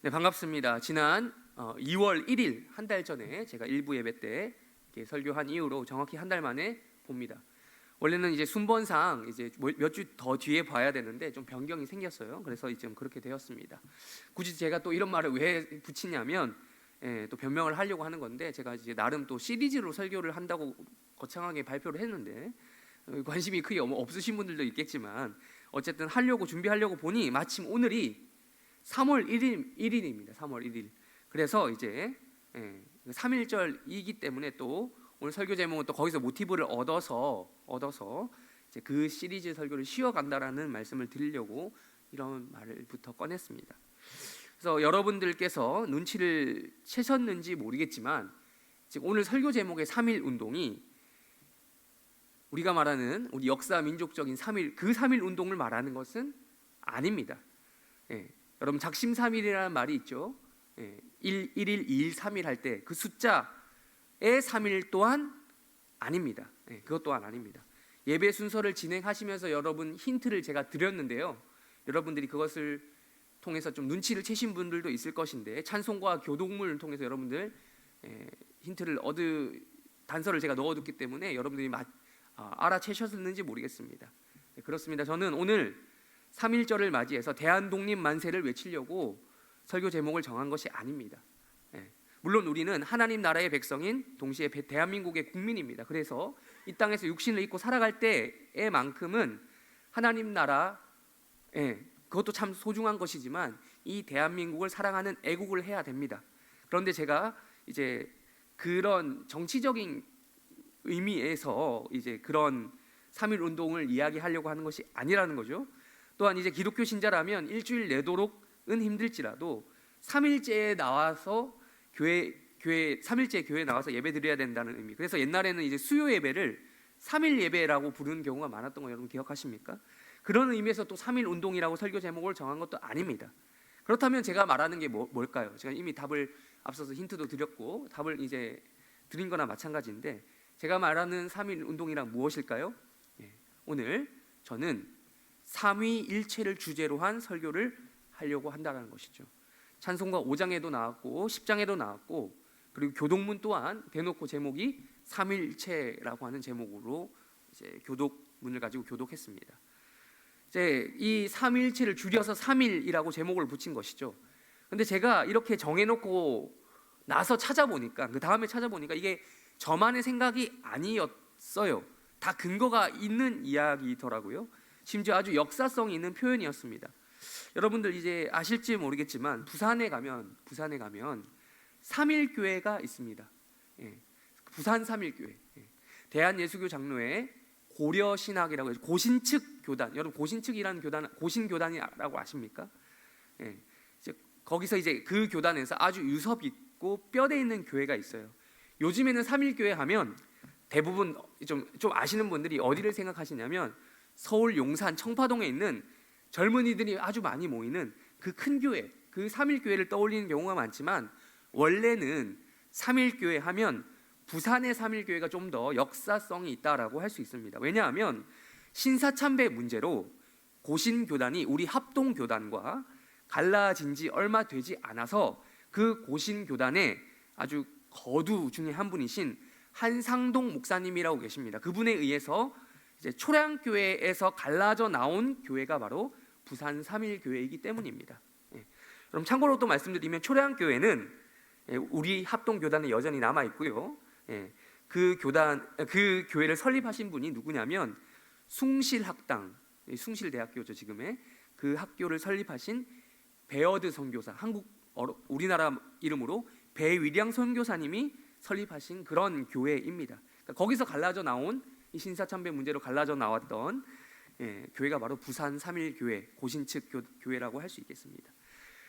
네, 반갑습니다. 지난 2월 1일 한 달 전에 제가 일부 예배 때 이렇게 설교한 이후로 정확히 한 달 만에 봅니다. 원래는 이제 순번상 이제 몇 주 더 뒤에 봐야 되는데 좀 변경이 생겼어요. 그래서 이제 그렇게 되었습니다. 굳이 제가 또 이런 말을 왜 붙이냐면 또 변명을 하려고 하는 건데, 제가 이제 나름 또 시리즈로 설교를 한다고 거창하게 발표를 했는데 관심이 크게 없으신 분들도 있겠지만 어쨌든 하려고 준비하려고 보니 마침 오늘이 3월 1일입니다. 3월 1일. 그래서 이제 3.1절이기 때문에 또 오늘 설교 제목은 또 거기서 모티브를 얻어서 이제 그 시리즈 설교를 쉬어간다라는 말씀을 드리려고 이런 말을부터 꺼냈습니다. 그래서 여러분들께서 눈치를 채셨는지 모르겠지만 지금 오늘 설교 제목의 3.1 운동이 우리가 말하는 우리 역사 민족적인 3.1, 그 3.1 운동을 말하는 것은 아닙니다. 여러분 작심삼일이라는 말이 있죠. 1일, 2일, 3일 할 때 그 숫자의 3일 또한 아닙니다. 그것 또한 아닙니다. 예배 순서를 진행하시면서 여러분 힌트를 제가 드렸는데요. 여러분들이 그것을 통해서 좀 눈치를 채신 분들도 있을 것인데, 찬송과 교독문을 통해서 여러분들 힌트를 단서를 제가 넣어뒀기 때문에 여러분들이 알아채셨는지 모르겠습니다. 그렇습니다. 저는 오늘 3.1절을 맞이해서 대한독립 만세를 외치려고 설교 제목을 정한 것이 아닙니다. 물론 우리는 하나님 나라의 백성인 동시에 대한민국의 국민입니다. 그래서 이 땅에서 육신을 입고 살아갈 때에만큼은 하나님 나라, 그것도 참 소중한 것이지만 이 대한민국을 사랑하는 애국을 해야 됩니다. 그런데 제가 이제 그런 정치적인 의미에서 이제 그런 3.1 운동을 이야기하려고 하는 것이 아니라는 거죠. 또한 이제 기독교 신자라면 일주일 내도록은 힘들지라도 3일째에 나와서 3일째 교회에 나와서 예배 드려야 된다는 의미. 그래서 옛날에는 이제 수요 예배를 3일 예배라고 부르는 경우가 많았던 거 여러분 기억하십니까? 그런 의미에서 또 3.1 운동이라고 설교 제목을 정한 것도 아닙니다. 그렇다면 제가 말하는 게 뭘까요? 제가 이미 답을 앞서서 힌트도 드렸고 답을 이제 드린 거나 마찬가지인데, 제가 말하는 3.1 운동이란 무엇일까요? 오늘 저는 삼위일체를 주제로 한 설교를 하려고 한다는 것이죠. 찬송가 5장에도 나왔고 10장에도 나왔고, 그리고 교독문 또한 대놓고 제목이 삼위일체라고 하는 제목으로 이제 교독문을 가지고 교독했습니다. 이제 이 삼위일체를 줄여서 3.1이라고 제목을 붙인 것이죠. 근데 제가 이렇게 정해놓고 나서 찾아보니까, 그 다음에 찾아보니까 이게 저만의 생각이 아니었어요. 다 근거가 있는 이야기더라고요. 심지어 아주 역사성이 있는 표현이었습니다. 여러분들 이제 아실지 모르겠지만 부산에 가면 3.1교회가 있습니다. 부산 3.1교회. 대한예수교 장로회 고려신학이라고 해서 고신측 교단. 여러분 고신측이라는 교단, 고신교단이라고 아십니까? 이제 거기서 이제 그 교단에서 아주 유섭 있고 뼈대 있는 교회가 있어요. 요즘에는 3.1교회 하면 대부분 좀 아시는 분들이 어디를 생각하시냐면 서울 용산 청파동에 있는 젊은이들이 아주 많이 모이는 그 큰 교회, 그 3.1교회를 떠올리는 경우가 많지만, 원래는 3.1교회 하면 부산의 3.1교회가 좀 더 역사성이 있다라고 할 수 있습니다. 왜냐하면 신사참배 문제로 고신교단이 우리 합동교단과 갈라진 지 얼마 되지 않아서 그 고신교단의 아주 거두 중에 한 분이신 한상동 목사님이라고 계십니다. 그분에 의해서 이제 초량교회에서 갈라져 나온 교회가 바로 부산 3.1교회이기 때문입니다. 그럼 참고로 또 말씀드리면 초량교회는 우리 합동교단에 여전히 남아 있고요. 그 교회를 설립하신 분이 누구냐면 숭실학당, 숭실대학교죠 지금의, 그 학교를 설립하신 베어드 선교사, 우리나라 이름으로 배위량 선교사님이 설립하신 그런 교회입니다. 그러니까 거기서 갈라져 나온 이 신사참배 문제로 갈라져 나왔던 교회가 바로 부산 3.1교회, 고신측 교회라고 할 수 있겠습니다.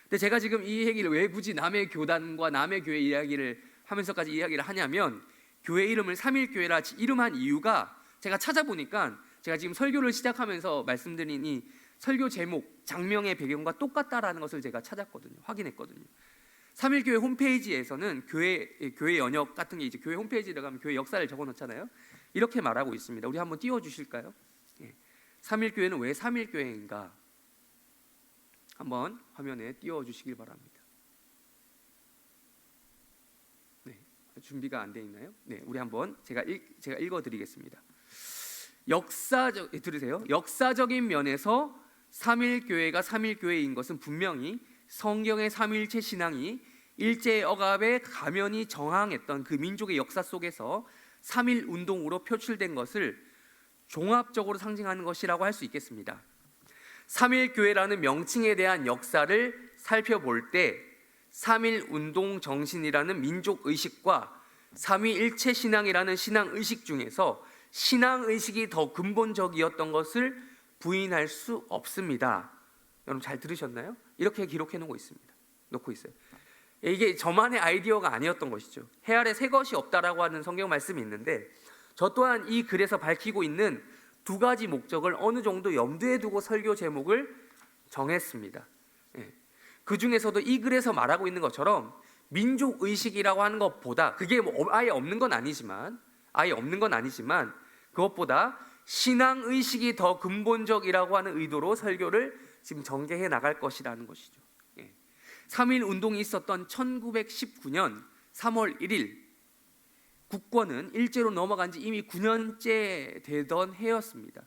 근데 제가 지금 이 얘기를 왜 굳이 남의 교단과 남의 교회 이야기를 하면서까지 이야기를 하냐면, 교회 이름을 3.1교회라 이름한 이유가 제가 찾아보니까, 제가 지금 설교를 시작하면서 말씀드린 이 설교 제목, 장명의 배경과 똑같다라는 것을 제가 찾았거든요. 확인했거든요. 3.1교회 홈페이지에서는 교회 연역 같은 게 이제 교회 홈페이지에 들어가면 교회 역사를 적어놓잖아요. 이렇게 말하고 있습니다. 우리 한번 띄워주실까요? 3.1교회는 왜 3.1교회인가? 한번 화면에 띄워주시길 바랍니다. 준비가 안 돼 있나요? 네, 우리 한번 제가 읽어드리겠습니다. 들으세요. 역사적인 면에서 삼일교회가 삼일교회인 것은 분명히 성경의 삼일체 신앙이 일제의 억압에 가면이 정항했던 그 민족의 역사 속에서 삼일운동으로 표출된 것을 종합적으로 상징하는 것이라고 할 수 있겠습니다. 삼일교회라는 명칭에 대한 역사를 살펴볼 때 삼일운동 정신이라는 민족의식과 삼위일체 신앙이라는 신앙의식 중에서 신앙의식이 더 근본적이었던 것을 부인할 수 없습니다. 여러분 잘 들으셨나요? 이렇게 기록해 놓고 있어요. 이게 저만의 아이디어가 아니었던 것이죠. 해 아래 새 것이 없다라고 하는 성경 말씀이 있는데 저 또한 이 글에서 밝히고 있는 두 가지 목적을 어느 정도 염두에 두고 설교 제목을 정했습니다. 그 중에서도 이 글에서 말하고 있는 것처럼 민족의식이라고 하는 것보다 그게 아예 없는 건 아니지만 그것보다 신앙의식이 더 근본적이라고 하는 의도로 설교를 지금 전개해 나갈 것이라는 것이죠. 3.1 운동이 있었던 1919년 3월 1일 국권은 일제로 넘어간 지 이미 9년째 되던 해였습니다.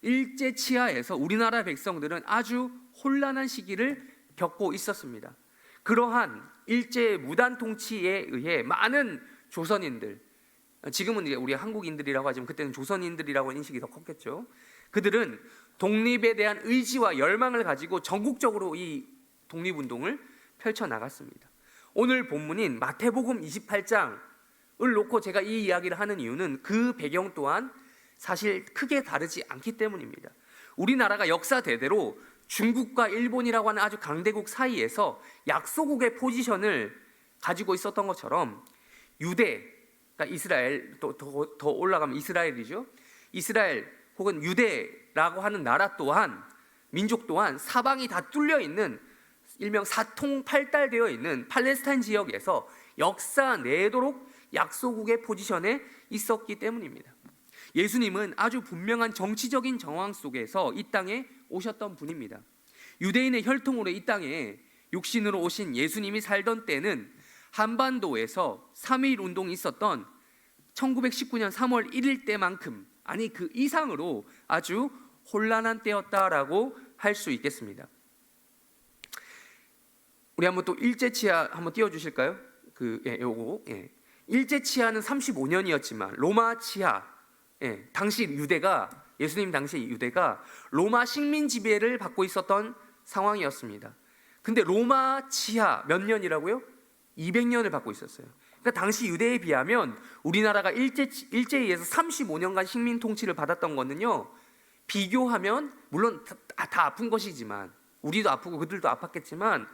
일제 치하에서 우리나라 백성들은 아주 혼란한 시기를 겪고 있었습니다. 그러한 일제의 무단 통치에 의해 많은 조선인들, 지금은 이제 우리 한국인들이라고 하지만 그때는 조선인들이라고 인식이 더 컸겠죠. 그들은 독립에 대한 의지와 열망을 가지고 전국적으로 이 독립운동을 펼쳐나갔습니다. 오늘 본문인 마태복음 28장을 놓고 제가 이 이야기를 하는 이유는 그 배경 또한 사실 크게 다르지 않기 때문입니다. 우리나라가 역사대대로 중국과 일본이라고 하는 아주 강대국 사이에서 약소국의 포지션을 가지고 있었던 것처럼 유대, 그러니까 이스라엘, 더 올라가면 이스라엘이죠. 이스라엘 혹은 유대라고 하는 나라 또한, 민족 또한 사방이 다 뚫려 있는 일명 사통팔달되어 있는 팔레스타인 지역에서 역사 내도록 약소국의 포지션에 있었기 때문입니다. 예수님은 아주 분명한 정치적인 정황 속에서 이 땅에 오셨던 분입니다. 유대인의 혈통으로 이 땅에 육신으로 오신 예수님이 살던 때는 한반도에서 3.1 운동이 있었던 1919년 3월 1일 때만큼, 아니 그 이상으로 아주 혼란한 때였다라고 할 수 있겠습니다. 우리 한번 또 일제치하 한번 띄워주실까요? 일제치하는 35년이었지만 로마 치하, 당시 유대가, 예수님 당시 유대가 로마 식민 지배를 받고 있었던 상황이었습니다. 근데 로마 치하 몇 년이라고요? 200년을 받고 있었어요. 그러니까 당시 유대에 비하면 우리나라가 일제에 의해서 35년간 식민 통치를 받았던 거는요, 비교하면 물론 다 아픈 것이지만, 우리도 아프고 그들도 아팠겠지만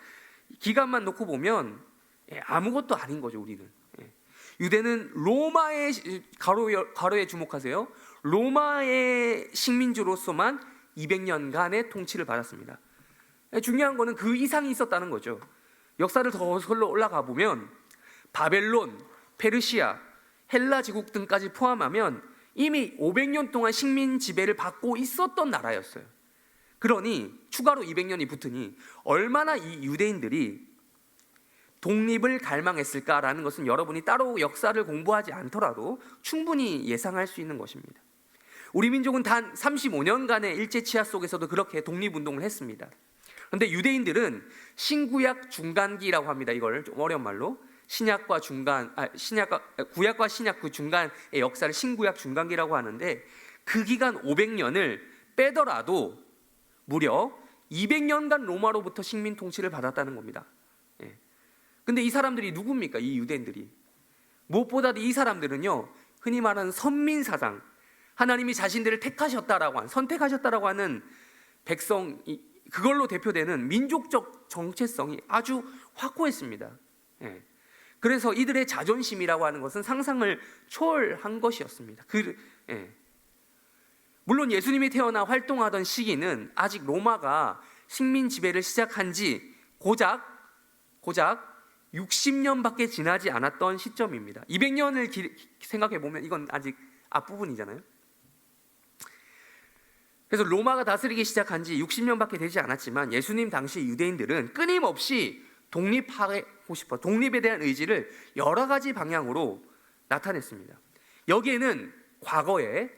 기간만 놓고 보면 아무것도 아닌 거죠. 우리는. 유대는 로마의, 가로에 주목하세요, 로마의 식민지로서만 200년간의 통치를 받았습니다. 중요한 거는 그 이상이 있었다는 거죠. 역사를 더 서로 올라가 보면 바벨론, 페르시아, 헬라 제국 등까지 포함하면 이미 500년 동안 식민 지배를 받고 있었던 나라였어요. 그러니 추가로 200년이 붙으니 얼마나 이 유대인들이 독립을 갈망했을까라는 것은 여러분이 따로 역사를 공부하지 않더라도 충분히 예상할 수 있는 것입니다. 우리 민족은 단 35년간의 일제 치하 속에서도 그렇게 독립운동을 했습니다. 그런데 유대인들은 신구약 중간기라고 합니다. 이걸 좀 어려운 말로 구약과 신약 그 중간의 역사를 신구약 중간기라고 하는데, 그 기간 500년을 빼더라도 무려 200년간 로마로부터 식민 통치를 받았다는 겁니다. 근데 이 사람들이 누굽니까? 이 유대인들이. 무엇보다도 이 사람들은요, 흔히 말하는 선민사상, 하나님이 자신들을 선택하셨다라고 하는 백성, 그걸로 대표되는 민족적 정체성이 아주 확고했습니다. 그래서 이들의 자존심이라고 하는 것은 상상을 초월한 것이었습니다. 물론 예수님이 태어나 활동하던 시기는 아직 로마가 식민 지배를 시작한 지 고작 60년밖에 지나지 않았던 시점입니다. 200년을 생각해 보면 이건 아직 앞부분이잖아요. 그래서 로마가 다스리기 시작한 지 60년밖에 되지 않았지만 예수님 당시 유대인들은 끊임없이 독립하고 싶어 독립에 대한 의지를 여러 가지 방향으로 나타냈습니다. 여기에는 과거에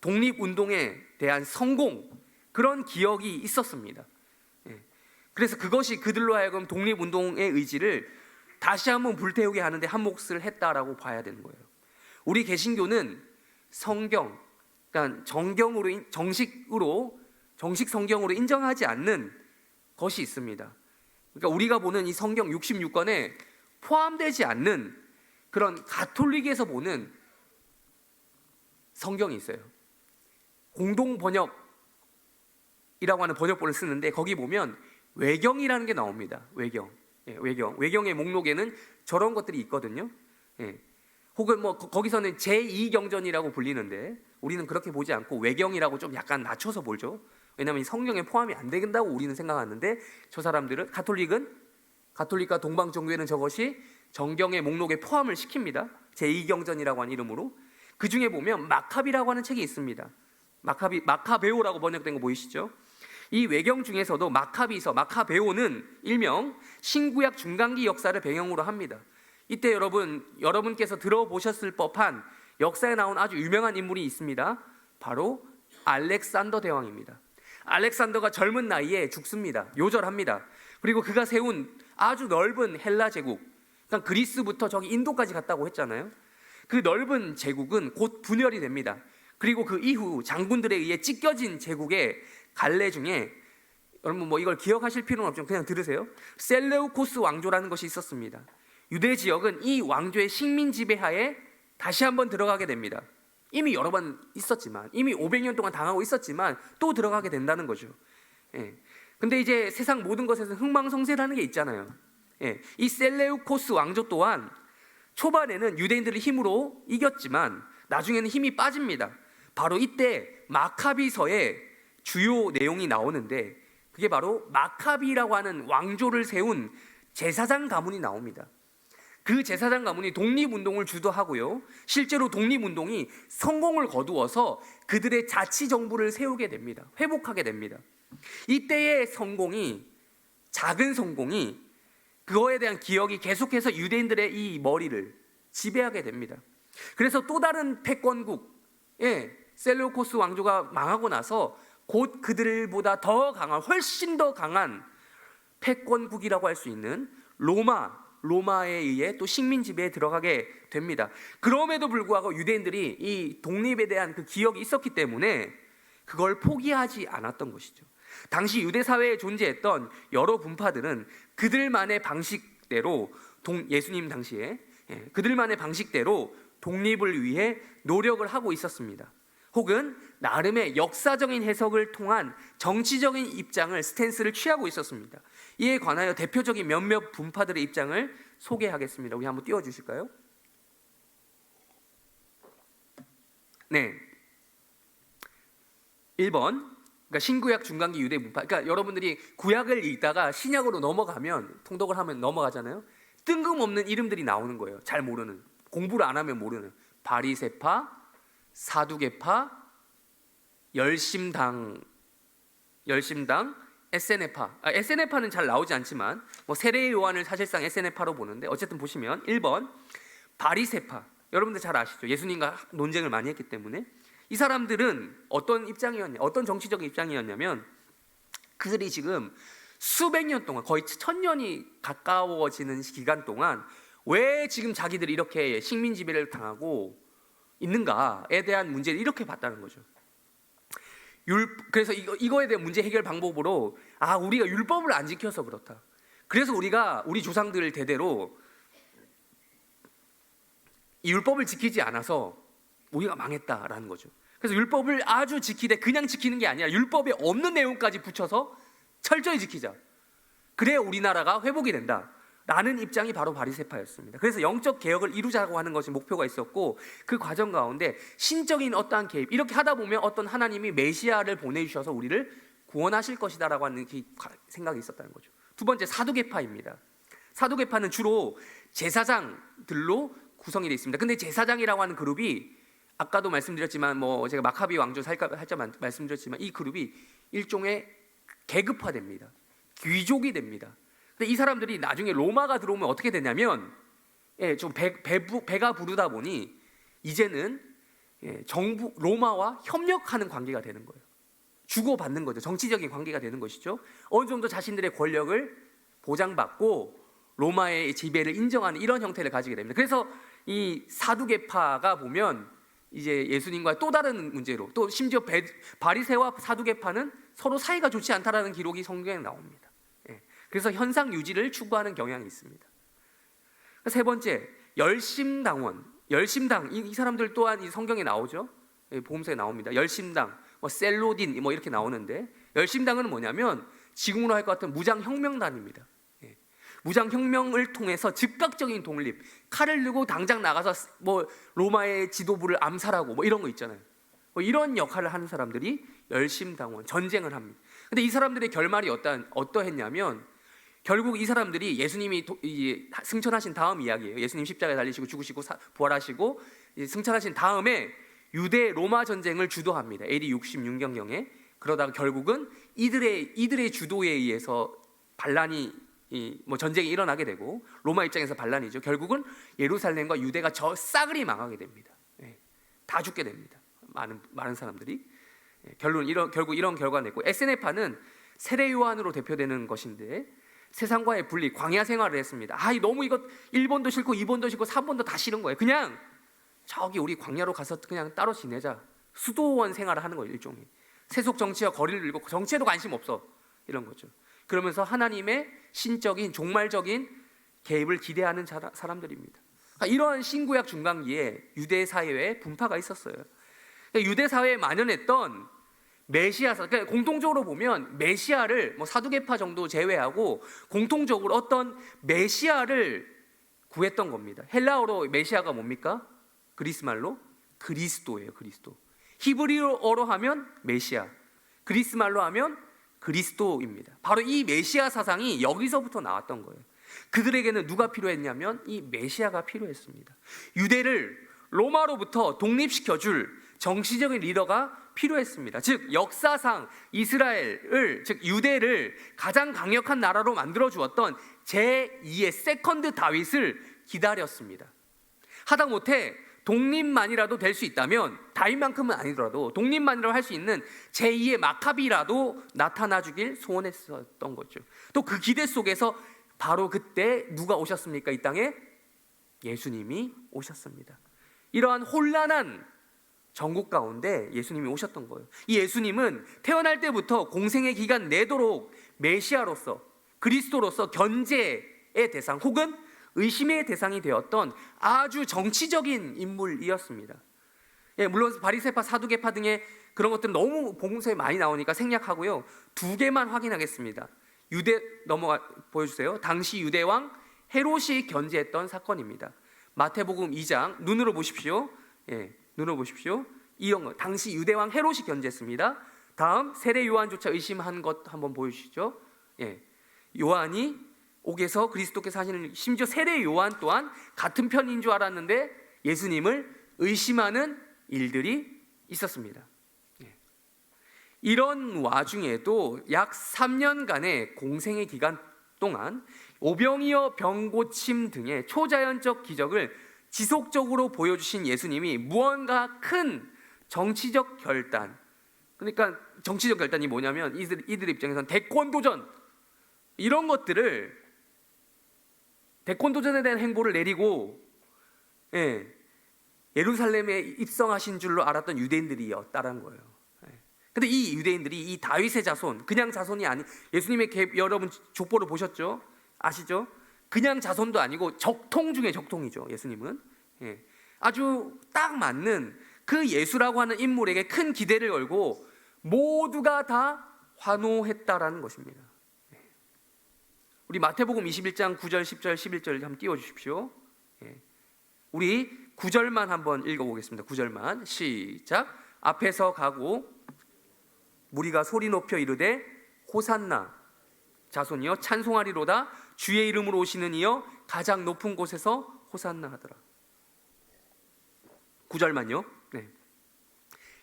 독립운동에 대한 성공, 그런 기억이 있었습니다. 그래서 그것이 그들로 하여금 독립운동의 의지를 다시 한번 불태우게 하는데 한 몫을 했다라고 봐야 되는 거예요. 우리 개신교는 성경, 그러니까 정식 성경으로 인정하지 않는 것이 있습니다. 그러니까 우리가 보는 이 성경 66권에 포함되지 않는 그런 가톨릭에서 보는 성경이 있어요. 공동 번역이라고 하는 번역본을 쓰는데 거기 보면 외경이라는 게 나옵니다. 외경의 목록에는 저런 것들이 있거든요. 혹은 뭐 거기서는 제2경전이라고 불리는데 우리는 그렇게 보지 않고 외경이라고 좀 약간 낮춰서 보죠. 왜냐하면 이 성경에 포함이 안 된다고 우리는 생각하는데 저 사람들은 가톨릭과 동방 종교에는 저것이 정경의 목록에 포함을 시킵니다. 제2경전이라고 하는 이름으로. 그 중에 보면 마카비라고 하는 책이 있습니다. 마카베오라고 번역된 거 보이시죠? 이 외경 중에서도 마카베오는 일명 신구약 중간기 역사를 배경으로 합니다. 이때 여러분께서 들어보셨을 법한 역사에 나온 아주 유명한 인물이 있습니다. 바로 알렉산더 대왕입니다. 알렉산더가 젊은 나이에 죽습니다. 요절합니다. 그리고 그가 세운 아주 넓은 헬라 제국, 그러니까 그리스부터 저기 인도까지 갔다고 했잖아요. 그 넓은 제국은 곧 분열이 됩니다. 그리고 그 이후 장군들에 의해 찢겨진 제국의 갈래 중에, 여러분 뭐 이걸 기억하실 필요는 없죠. 그냥 들으세요. 셀레우코스 왕조라는 것이 있었습니다. 유대 지역은 이 왕조의 식민 지배하에 다시 한번 들어가게 됩니다. 이미 여러 번 있었지만, 이미 500년 동안 당하고 있었지만 또 들어가게 된다는 거죠. 근데 이제 세상 모든 것에서 흥망성쇠라는 게 있잖아요. 이 셀레우코스 왕조 또한 초반에는 유대인들의 힘으로 이겼지만 나중에는 힘이 빠집니다. 바로 이때 마카비서의 주요 내용이 나오는데 그게 바로 마카비라고 하는 왕조를 세운 제사장 가문이 나옵니다. 그 제사장 가문이 독립운동을 주도하고요, 실제로 독립운동이 성공을 거두어서 그들의 자치정부를 세우게 됩니다. 회복하게 됩니다. 이때의 작은 성공이 그거에 대한 기억이 계속해서 유대인들의 이 머리를 지배하게 됩니다. 그래서 또 다른 패권국, 셀레우코스 왕조가 망하고 나서 곧 그들보다 훨씬 더 강한 패권국이라고 할 수 있는 로마에 의해 또 식민 지배에 들어가게 됩니다. 그럼에도 불구하고 유대인들이 이 독립에 대한 그 기억이 있었기 때문에 그걸 포기하지 않았던 것이죠. 당시 유대 사회에 존재했던 여러 분파들은 그들만의 방식대로 예수님 당시에 그들만의 방식대로 독립을 위해 노력을 하고 있었습니다. 혹은 나름의 역사적인 해석을 통한 정치적인 스탠스를 취하고 있었습니다. 이에 관하여 대표적인 몇몇 분파들의 입장을 소개하겠습니다. 우리 한번 띄워주실까요? 네, 1번, 그러니까 신구약 중간기 유대 분파. 그러니까 여러분들이 구약을 읽다가 신약으로 넘어가면, 통독을 하면 넘어가잖아요. 뜬금없는 이름들이 나오는 거예요. 잘 모르는, 공부를 안 하면 모르는 바리새파, 사두개파, 열심당, 에세네파는 잘 나오지 않지만 뭐 세례 요한을 사실상 에세네파로 보는데 어쨌든 보시면 1번 바리새파, 여러분들 잘 아시죠? 예수님과 논쟁을 많이 했기 때문에. 이 사람들은 어떤 정치적인 입장이었냐면 그들이 지금 수백 년 동안, 거의 1000년이 가까워지는 기간 동안 왜 지금 자기들이 이렇게 식민 지배를 당하고 있는가에 대한 문제를 이렇게 봤다는 거죠. 그래서 이거에 대한 문제 해결 방법으로 우리가 율법을 안 지켜서 그렇다. 그래서 우리 조상들 대대로 이 율법을 지키지 않아서 우리가 망했다라는 거죠. 그래서 율법을 아주 지키되 그냥 지키는 게 아니라 율법에 없는 내용까지 붙여서 철저히 지키자. 그래야 우리나라가 회복이 된다. 라는 입장이 바로 바리새파였습니다. 그래서 영적 개혁을 이루자고 하는 것이 목표가 있었고 그 과정 가운데 신적인 어떠한 개입, 이렇게 하다 보면 어떤 하나님이 메시아를 보내주셔서 우리를 구원하실 것이다라고 하는 생각이 있었다는 거죠. 두 번째, 사두개파입니다. 사두개파는 주로 제사장들로 구성이 되어 있습니다. 근데 제사장이라고 하는 그룹이 아까도 말씀드렸지만 제가 마카비 왕조 살짝 말씀드렸지만 이 그룹이 일종의 계급화됩니다. 귀족이 됩니다. 근데 이 사람들이 나중에 로마가 들어오면 어떻게 되냐면, 좀 배가 부르다 보니 이제는 정부 로마와 협력하는 관계가 되는 거예요. 주고받는 거죠. 정치적인 관계가 되는 것이죠. 어느 정도 자신들의 권력을 보장받고 로마의 지배를 인정하는 이런 형태를 가지게 됩니다. 그래서 이 사두개파가 보면 이제 예수님과 또 다른 문제로, 또 심지어 바리새와 사두개파는 서로 사이가 좋지 않다라는 기록이 성경에 나옵니다. 그래서 현상 유지를 추구하는 경향이 있습니다. 세 번째, 열심당, 이 사람들 또한 이 성경에 나오죠. 복음서에 나옵니다. 열심당, 셀로딘 이렇게 나오는데, 열심당은 뭐냐면 지금으로 할 것 같은 무장혁명단입니다. 무장혁명을 통해서 즉각적인 독립, 칼을 들고 당장 나가서 로마의 지도부를 암살하고 이런 거 있잖아요. 이런 역할을 하는 사람들이 열심당원, 전쟁을 합니다. 근데 이 사람들의 결말이 어떠했냐면, 결국 이 사람들이 예수님이 승천하신 다음 이야기예요. 예수님 십자가에 달리시고 죽으시고 부활하시고 승천하신 다음에 유대 로마 전쟁을 주도합니다. AD 66년경에. 그러다가 결국은 이들의 주도에 의해서 반란이 전쟁이 일어나게 되고, 로마 입장에서 반란이죠. 결국은 예루살렘과 유대가 저 싸그리 망하게 됩니다. 다 죽게 됩니다. 많은 사람들이. 결국 이런 결과가 냈고, 에세네파는 세례 요한으로 대표되는 것인데, 세상과의 분리, 광야 생활을 했습니다. 너무 이거 1번도 싫고 2번도 싫고 3번도 다 싫은 거예요. 그냥 저기 우리 광야로 가서 그냥 따로 지내자. 수도원 생활을 하는 거예요. 일종의 세속 정치와 거리를 두고 정치에도 관심 없어, 이런 거죠. 그러면서 하나님의 신적인 종말적인 개입을 기대하는 사람들입니다. 이러한 신구약 중간기에 유대 사회에 분파가 있었어요. 유대 사회에 만연했던 메시아사, 그러니까 공통적으로 보면 메시아를 사두개파 정도 제외하고 공통적으로 어떤 메시아를 구했던 겁니다. 헬라어로 메시아가 뭡니까? 그리스 말로 그리스도예요. 그리스도. 히브리어로 하면 메시아, 그리스 말로 하면 그리스도입니다. 바로 이 메시아 사상이 여기서부터 나왔던 거예요. 그들에게는 누가 필요했냐면 이 메시아가 필요했습니다. 유대를 로마로부터 독립시켜줄 정치적인 리더가 필요했습니다. 즉 역사상 이스라엘을, 즉 유대를 가장 강력한 나라로 만들어 주었던 제2의 세컨드 다윗을 기다렸습니다. 하다못해 독립만이라도 될 수 있다면, 다윗만큼은 아니더라도 독립만이라도 할 수 있는 제2의 마카비라도 나타나 주길 소원했었던 거죠. 또 그 기대 속에서 바로 그때 누가 오셨습니까? 이 땅에 예수님이 오셨습니다. 이러한 혼란한 전국 가운데 예수님이 오셨던 거예요. 이 예수님은 태어날 때부터 공생의 기간 내도록 메시아로서, 그리스도로서 견제의 대상 혹은 의심의 대상이 되었던 아주 정치적인 인물이었습니다. 물론 바리새파, 사두개파 등의 그런 것들은 너무 복음서에 많이 나오니까 생략하고요, 두 개만 확인하겠습니다. 유대 보여주세요. 당시 유대왕 헤롯이 견제했던 사건입니다. 마태복음 2장 눈으로 보십시오. 눈으로 보십시오. 이런 거 당시 유대왕 헤롯이 견제했습니다. 다음 세례 요한조차 의심한 것 한번 보여주시죠. 요한이 옥에서 그리스도께서 하시는, 심지어 세례 요한 또한 같은 편인 줄 알았는데 예수님을 의심하는 일들이 있었습니다. 이런 와중에도 약 3년간의 공생의 기간 동안 오병이어 병고침 등의 초자연적 기적을 지속적으로 보여주신 예수님이 무언가 큰 정치적 결단, 그러니까 정치적 결단이 뭐냐면 이들 입장에서는 대권도전, 이런 것들을, 대권도전에 대한 행보를 내리고 예루살렘에 입성하신 줄로 알았던 유대인들이었다는 거예요. 근데 이 유대인들이 이 다윗의 자손, 그냥 자손이 아닌, 예수님의 여러분 족보를 보셨죠? 아시죠? 그냥 자손도 아니고 적통 중에 적통이죠. 예수님은 아주 딱 맞는 그 예수라고 하는 인물에게 큰 기대를 걸고 모두가 다 환호했다라는 것입니다. 우리 마태복음 21장 9절, 10절, 11절 한번 띄워주십시오. 우리 9절만 한번 읽어보겠습니다. 9절만 시작. 앞에서 가고 무리가 소리 높여 이르되 호산나, 자손이여 찬송하리로다, 주의 이름으로 오시는 이여 가장 높은 곳에서 호산나 하더라. 9절만요.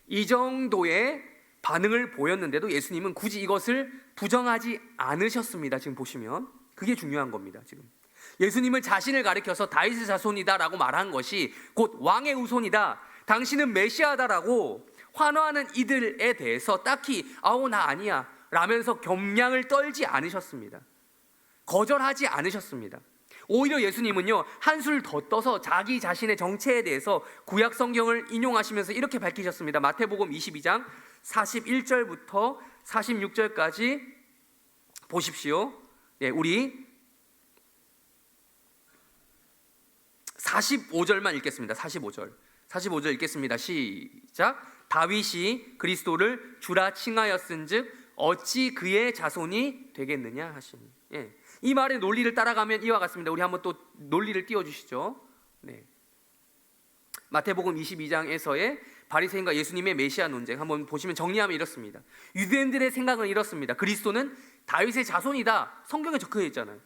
이 정도의 반응을 보였는데도 예수님은 굳이 이것을 부정하지 않으셨습니다. 지금 보시면 그게 중요한 겁니다. 지금 예수님을 자신을 가리켜서 다윗의 자손이다라고 말한 것이 곧 왕의 후손이다, 당신은 메시아다라고 환호하는 이들에 대해서 딱히 아우 나 아니야 라면서 겸양을 떨지 않으셨습니다. 거절하지 않으셨습니다. 오히려 예수님은요, 한술 더 떠서 자기 자신의 정체에 대해서 구약 성경을 인용하시면서 이렇게 밝히셨습니다. 마태복음 22장 41절부터 46절까지 보십시오. 네, 우리 45절만 읽겠습니다. 45절 읽겠습니다. 시작. 다윗이 그리스도를 주라 칭하였은즉 어찌 그의 자손이 되겠느냐 하시니. 예. 이 말의 논리를 따라가면 이와 같습니다. 우리 한번 또 논리를 띄워주시죠. 네. 마태복음 22장에서의 바리새인과 예수님의 메시아 논쟁 한번 보시면 정리하면 이렇습니다. 유대인들의 생각은 이렇습니다. 그리스도는 다윗의 자손이다. 성경에 적혀 있잖아요.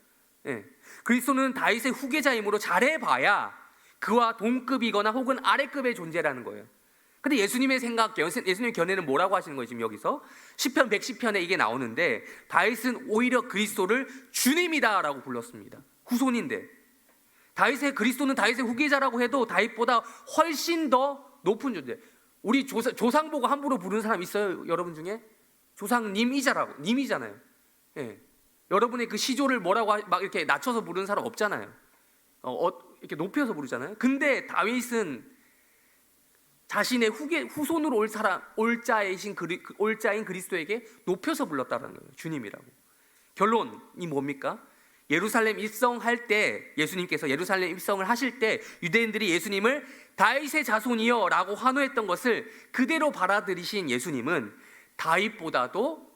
예. 그리스도는 다윗의 후계자이므로 잘해봐야 그와 동급이거나 혹은 아래급의 존재라는 거예요. 근데 예수님의 생각, 예수님의 견해는 뭐라고 하시는 거예요? 지금 여기서 시편 110편에 이게 나오는데 다윗은 오히려 그리스도를 주님이다라고 불렀습니다. 후손인데 그리스도는 다윗의 후계자라고 해도 다윗보다 훨씬 더 높은 존재. 우리 조상 보고 함부로 부르는 사람 있어요? 여러분 중에? 님이잖아요. 예. 여러분의 그 시조를 뭐라고 막 이렇게 낮춰서 부르는 사람 없잖아요. 이렇게 높여서 부르잖아요. 근데 다윗은 자신의 후손으로 올자인 그리스도에게 높여서 불렀다는 거예요. 주님이라고. 결론이 뭡니까? 예루살렘 입성할 때, 예수님께서 예루살렘 입성을 하실 때 유대인들이 예수님을 다윗의 자손이여 라고 환호했던 것을 그대로 받아들이신 예수님은 다윗보다도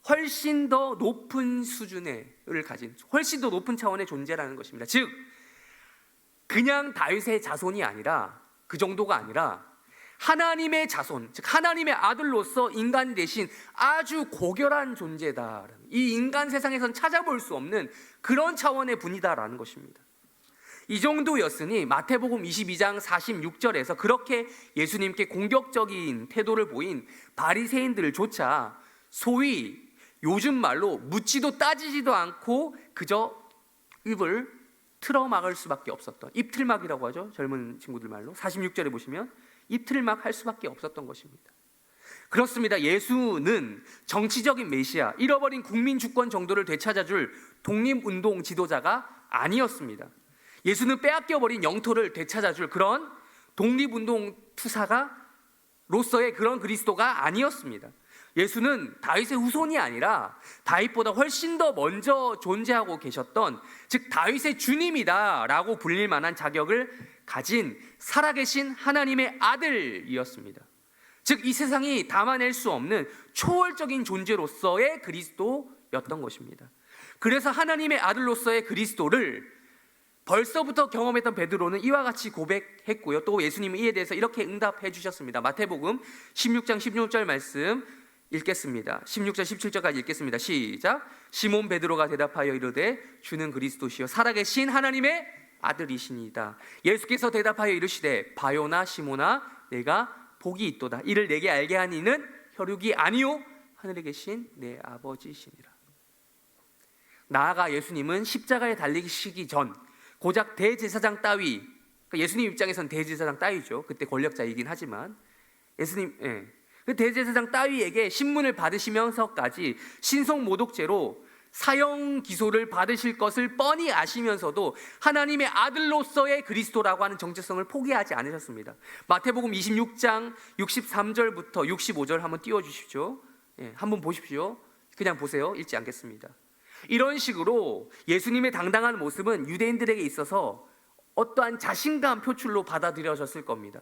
훨씬 더 높은 수준을 가진, 훨씬 더 높은 차원의 존재라는 것입니다. 즉 그냥 다윗의 자손이 아니라, 그 정도가 아니라 하나님의 자손, 즉 하나님의 아들로서 인간이 되신 아주 고결한 존재다. 이 인간 세상에선 찾아볼 수 없는 그런 차원의 분이다라는 것입니다. 이 정도였으니 마태복음 22장 46절에서 그렇게 예수님께 공격적인 태도를 보인 바리새인들조차 소위 요즘 말로 묻지도 따지지도 않고 그저 입을 틀어막을 수밖에 없었던, 입틀막이라고 하죠, 젊은 친구들 말로. 46절에 보시면 입틀막 할 수밖에 없었던 것입니다. 그렇습니다. 예수는 정치적인 메시아, 잃어버린 국민 주권 정도를 되찾아줄 독립운동 지도자가 아니었습니다. 예수는 빼앗겨버린 영토를 되찾아줄 그런 독립운동 투사가로서의 그런 그리스도가 아니었습니다. 예수는 다윗의 후손이 아니라 다윗보다 훨씬 더 먼저 존재하고 계셨던, 즉 다윗의 주님이다 라고 불릴 만한 자격을 가진 살아계신 하나님의 아들이었습니다. 즉 이 세상이 담아낼 수 없는 초월적인 존재로서의 그리스도였던 것입니다. 그래서 하나님의 아들로서의 그리스도를 벌써부터 경험했던 베드로는 이와 같이 고백했고요, 또 예수님은 이에 대해서 이렇게 응답해 주셨습니다. 마태복음 16장 16절 말씀 읽겠습니다. 16절 17절까지 읽겠습니다. 시작. 시몬 베드로가 대답하여 이르되 주는 그리스도시요 살아계신 하나님의 아들이시니이다. 예수께서 대답하여 이르시되 바요나 시몬아 내가 복이 있도다. 이를 내게 알게 한 이는 혈육이 아니요 하늘에 계신 내 아버지시니라. 나아가 예수님은 십자가에 달리시기 전 고작 대제사장 따위, 그러니까 예수님 입장에서는 대제사장 따위죠. 그때 권력자이긴 하지만 그 대제사장 따위에게 신문을 받으시면서까지 신성모독죄로 사형 기소를 받으실 것을 뻔히 아시면서도 하나님의 아들로서의 그리스도라고 하는 정체성을 포기하지 않으셨습니다. 마태복음 26장 63절부터 65절 한번 띄워주십시오. 한번 보십시오. 그냥 보세요. 읽지 않겠습니다. 이런 식으로 예수님의 당당한 모습은 유대인들에게 있어서 어떠한 자신감 표출로 받아들여졌을 겁니다.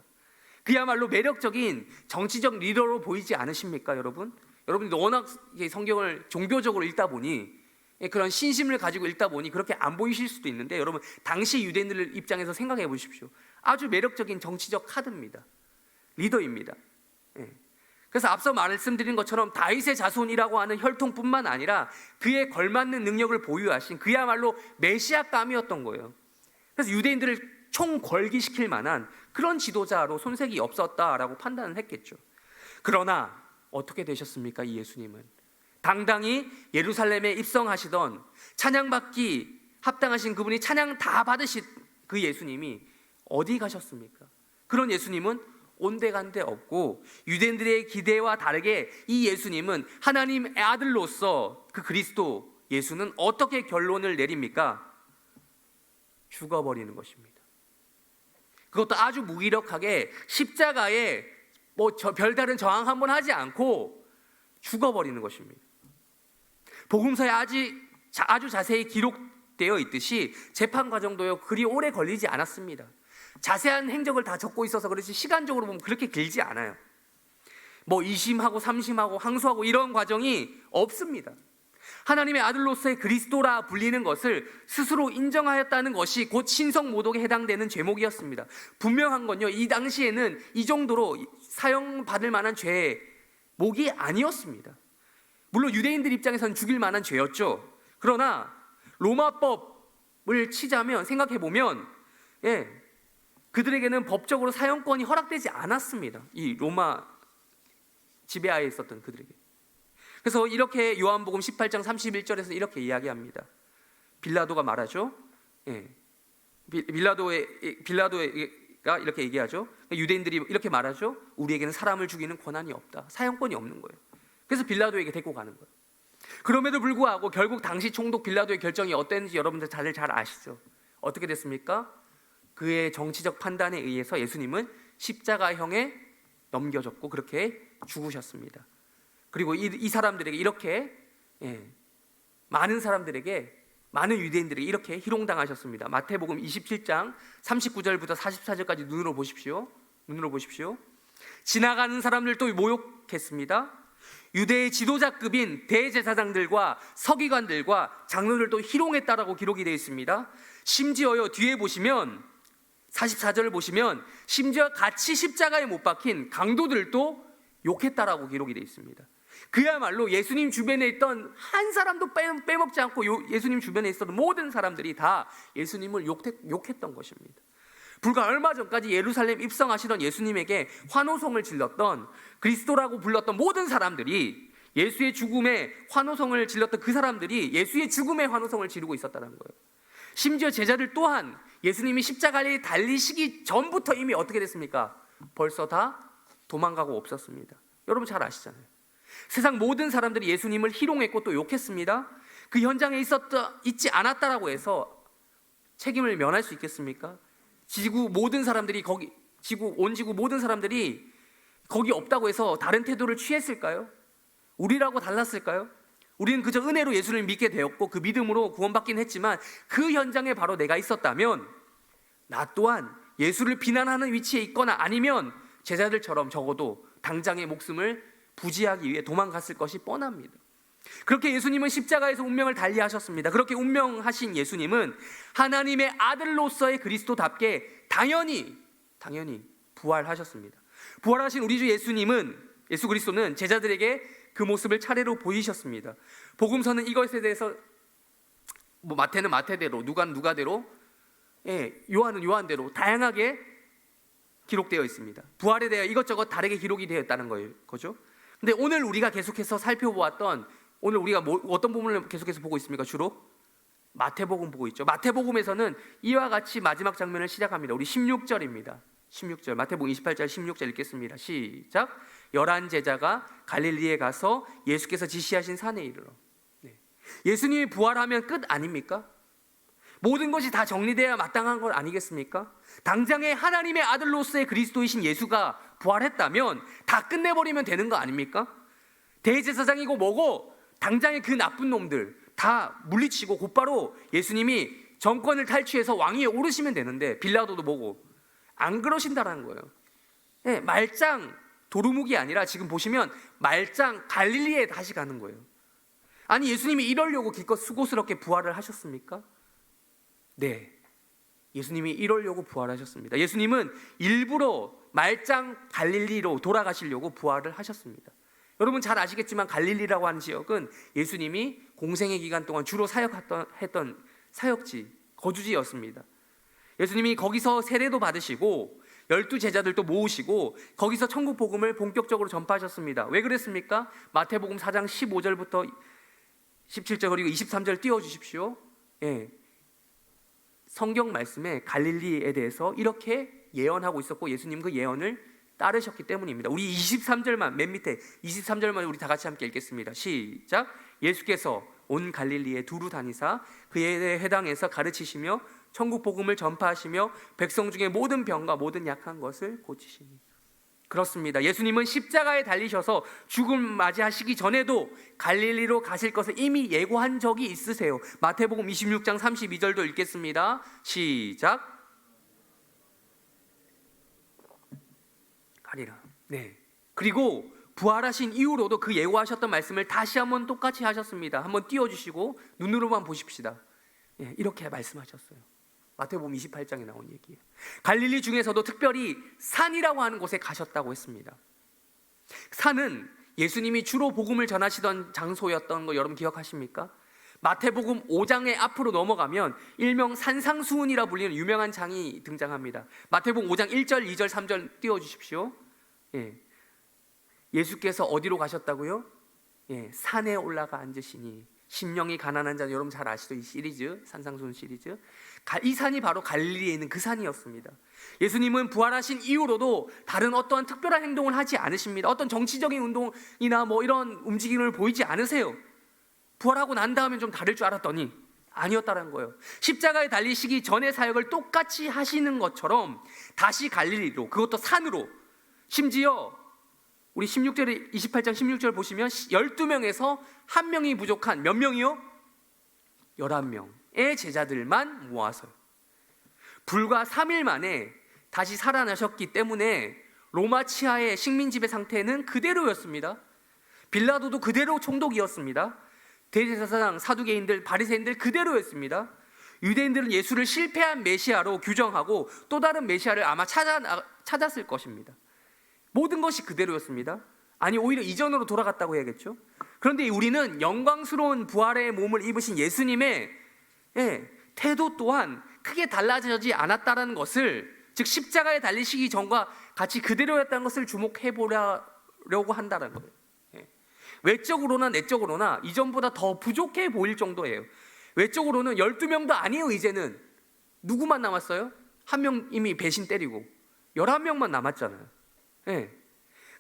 그야말로 매력적인 정치적 리더로 보이지 않으십니까, 여러분? 여러분들 워낙 성경을 종교적으로 읽다 보니, 그런 신심을 가지고 읽다 보니 그렇게 안 보이실 수도 있는데, 여러분 당시 유대인들 입장에서 생각해 보십시오. 아주 매력적인 정치적 카드입니다. 리더입니다. 그래서 앞서 말씀드린 것처럼 다윗의 자손이라고 하는 혈통뿐만 아니라 그에 걸맞는 능력을 보유하신 그야말로 메시아감이었던 거예요. 그래서 유대인들을 총궐기시킬 만한 그런 지도자로 손색이 없었다라고 판단을 했겠죠. 그러나 어떻게 되셨습니까? 이 예수님은 당당히 예루살렘에 입성하시던 찬양받기 합당하신 그분이 찬양 다 받으신 그 예수님이 어디 가셨습니까? 그런 예수님은 온데간데 없고 유대인들의 기대와 다르게 이 예수님은 하나님의 아들로서 그 그리스도 예수는 어떻게 결론을 내립니까? 죽어버리는 것입니다. 그것도 아주 무기력하게 십자가에 별다른 저항 한번 하지 않고 죽어버리는 것입니다. 복음서에 아주 자세히 기록되어 있듯이 재판 과정도요 그리 오래 걸리지 않았습니다. 자세한 행적을 다 적고 있어서 그렇지 시간적으로 보면 그렇게 길지 않아요. 2심하고 3심하고 항소하고 이런 과정이 없습니다. 하나님의 아들로서의 그리스도라 불리는 것을 스스로 인정하였다는 것이 곧 신성모독에 해당되는 죄목이었습니다. 분명한 건요, 이 당시에는 이 정도로 사형받을 만한 죄목이 아니었습니다. 물론 유대인들 입장에서는 죽일 만한 죄였죠. 그러나 로마법을 치자면, 생각해보면 그들에게는 법적으로 사형권이 허락되지 않았습니다. 이 로마 지배하에 있었던 그들에게. 그래서 이렇게 요한복음 18장 31절에서 이렇게 이야기합니다. 빌라도가 말하죠. 빌라도가 이렇게 얘기하죠. 유대인들이 이렇게 말하죠. 우리에게는 사람을 죽이는 권한이 없다. 사형권이 없는 거예요. 그래서 빌라도에게 데리고 가는 거예요. 그럼에도 불구하고 결국 당시 총독 빌라도의 결정이 어땠는지 여러분들 다들 잘 아시죠. 어떻게 됐습니까? 그의 정치적 판단에 의해서 예수님은 십자가형에 넘겨졌고 그렇게 죽으셨습니다. 그리고 이 사람들에게 이렇게 많은 사람들에게, 많은 유대인들에게 이렇게 희롱당하셨습니다. 마태복음 27장 39절부터 44절까지 눈으로 보십시오. 지나가는 사람들도 모욕했습니다. 유대의 지도자급인 대제사장들과 서기관들과 장로들도 희롱했다라고 기록이 되어 있습니다. 심지어요, 뒤에 보시면 44절을 보시면 심지어 같이 십자가에 못 박힌 강도들도 욕했다라고 기록이 되어 있습니다. 그야말로 예수님 주변에 있던 한 사람도 빼먹지 않고 예수님 주변에 있었던 모든 사람들이 다 예수님을 욕했던 것입니다. 불과 얼마 전까지 예루살렘 입성하시던 예수님에게 환호성을 질렀던, 그리스도라고 불렀던 모든 사람들이, 예수의 죽음에 환호성을 질렀던 그 사람들이 예수의 죽음에 환호성을 지르고 있었다는 거예요. 심지어 제자들 또한 예수님이 십자가에 달리시기 전부터 이미 어떻게 됐습니까? 벌써 다 도망가고 없었습니다. 여러분 잘 아시잖아요. 세상 모든 사람들이 예수님을 희롱했고 또 욕했습니다. 그 현장에 있지 않았다라고 해서 책임을 면할 수 있겠습니까? 온 지구 모든 사람들이 거기 없다고 해서 다른 태도를 취했을까요? 우리라고 달랐을까요? 우리는 그저 은혜로 예수를 믿게 되었고 그 믿음으로 구원받긴 했지만 그 현장에 바로 내가 있었다면 나 또한 예수를 비난하는 위치에 있거나 아니면 제자들처럼 적어도 당장의 목숨을 부지하기 위해 도망갔을 것이 뻔합니다. 그렇게 예수님은 십자가에서 운명을 달리하셨습니다. 그렇게 운명하신 예수님은 하나님의 아들로서의 그리스도답게 당연히 부활하셨습니다. 부활하신 우리 주 예수 그리스도는 제자들에게 그 모습을 차례로 보이셨습니다. 복음서는 이것에 대해서 마태는 마태대로, 누가는 누가대로, 요한은 요한대로 다양하게 기록되어 있습니다. 부활에 대해 이것저것 다르게 기록이 되어 있다는 거죠. 근데 오늘 우리가 계속해서 살펴보았던, 오늘 우리가 어떤 부분을 계속해서 보고 있습니까? 주로 마태복음 보고 있죠. 마태복음에서는 이와 같이 마지막 장면을 시작합니다. 우리 16절입니다. 16절, 마태복음 28절 16절 읽겠습니다. 시작. 11 제자가 갈릴리에 가서 예수께서 지시하신 산에 이르러. 예수님이 부활하면 끝 아닙니까? 모든 것이 다 정리되어야 마땅한 것 아니겠습니까? 당장에 하나님의 아들로서의 그리스도이신 예수가 부활했다면 다 끝내버리면 되는 거 아닙니까? 대제사장이고 뭐고 당장에 그 나쁜 놈들 다 물리치고 곧바로 예수님이 정권을 탈취해서 왕위에 오르시면 되는데, 빌라도도 뭐고 안 그러신다라는 거예요. 말짱 도루묵이 아니라 지금 보시면 말짱 갈릴리에 다시 가는 거예요. 아니, 예수님이 이러려고 기껏 수고스럽게 부활을 하셨습니까? 네, 예수님이 이러려고 부활하셨습니다. 예수님은 일부러 말짱 갈릴리로 돌아가시려고 부활을 하셨습니다. 여러분 잘 아시겠지만 갈릴리라고 하는 지역은 예수님이 공생의 기간 동안 주로 사역했던 사역지, 거주지였습니다. 예수님이 거기서 세례도 받으시고 12 제자들도 모으시고 거기서 천국 복음을 본격적으로 전파하셨습니다. 왜 그랬습니까? 마태복음 4장 15절부터 17절 그리고 23절 띄워주십시오. 예. 성경 말씀에 갈릴리에 대해서 이렇게 예언하고 있었고 예수님 그 예언을 따르셨기 때문입니다. 우리 23절만, 맨 밑에 23절만 우리 다 같이 함께 읽겠습니다. 시작. 예수께서 온 갈릴리에 두루 다니사 그에 해당해서 가르치시며 천국 복음을 전파하시며 백성 중에 모든 병과 모든 약한 것을 고치시니. 그렇습니다. 예수님은 십자가에 달리셔서 죽음 맞이하시기 전에도 갈릴리로 가실 것을 이미 예고한 적이 있으세요. 마태복음 26장 32절도 읽겠습니다. 시작. 가리라. 네. 그리고 부활하신 이후로도 그 예고하셨던 말씀을 다시 한번 똑같이 하셨습니다. 한번 띄워주시고 눈으로만 보십시다. 예, 이렇게 말씀하셨어요. 마태복음 28장에 나온 얘기예요. 갈릴리 중에서도 특별히 산이라고 하는 곳에 가셨다고 했습니다. 산은 예수님이 주로 복음을 전하시던 장소였던 거 여러분 기억하십니까? 마태복음 5장의 앞으로 넘어가면 일명 산상수훈이라 불리는 유명한 장이 등장합니다. 마태복음 5장 1절, 2절, 3절 띄워주십시오. 예. 예수께서 어디로 가셨다고요? 예, 산에 올라가 앉으시니. 심령이 가난한 자, 여러분 잘 아시죠? 이 시리즈, 산상수훈 시리즈. 이 산이 바로 갈릴리에 있는 그 산이었습니다. 예수님은 부활하신 이후로도 다른 어떠한 특별한 행동을 하지 않으십니다. 어떤 정치적인 운동이나 뭐 이런 움직임을 보이지 않으세요. 부활하고 난 다음엔 좀 다를 줄 알았더니 아니었다는 거예요. 십자가에 달리시기 전의 사역을 똑같이 하시는 것처럼 다시 갈릴리로, 그것도 산으로, 심지어 우리 16절에 28장 16절 보시면 12명에서 한 명이 부족한 몇 명이요? 11명의 제자들만 모아서요. 불과 3일 만에 다시 살아나셨기 때문에 로마 치하의 식민 지배 상태는 그대로였습니다. 빌라도도 그대로 총독이었습니다. 대제사장, 사두개인들, 바리새인들 그대로였습니다. 유대인들은 예수를 실패한 메시아로 규정하고 또 다른 메시아를 아마 찾았을 것입니다. 모든 것이 그대로였습니다. 아니 오히려 이전으로 돌아갔다고 해야겠죠. 그런데 우리는 영광스러운 부활의 몸을 입으신 예수님의 태도 또한 크게 달라지지 않았다는 것을, 즉 십자가에 달리시기 전과 같이 그대로였다는 것을 주목해 보려고 한다는 거예요. 외적으로나 내적으로나 이전보다 더 부족해 보일 정도예요. 외적으로는 12명도 아니에요. 이제는 누구만 남았어요? 한 명 이미 배신 때리고 11명만 남았잖아요.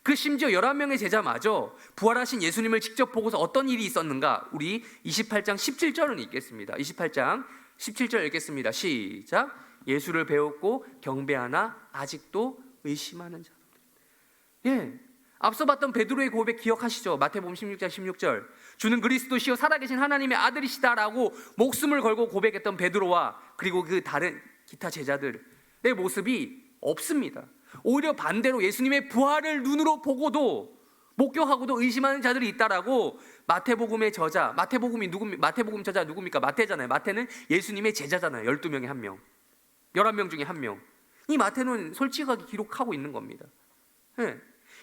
그 심지어 11명의 제자마저 부활하신 예수님을 직접 보고서 어떤 일이 있었는가, 우리 28장 17절은 읽겠습니다. 28장 17절 읽겠습니다. 시작. 예수를 배웠고 경배하나 아직도 의심하는 자들. 앞서 봤던 베드로의 고백 기억하시죠? 마태복음 16장 16절. 주는 그리스도시요 살아계신 하나님의 아들이시다라고 목숨을 걸고 고백했던 베드로와 그리고 그 다른 기타 제자들의 모습이 없습니다. 오히려 반대로 예수님의 부활을 눈으로 보고도 목격하고도 의심하는 자들이 있다라고 마태복음의 저자, 마태복음 저자 누굽니까? 마태잖아요. 마태는 예수님의 제자잖아요. 12명의 한 명, 11명 중에 한 명. 이 마태는 솔직하게 기록하고 있는 겁니다.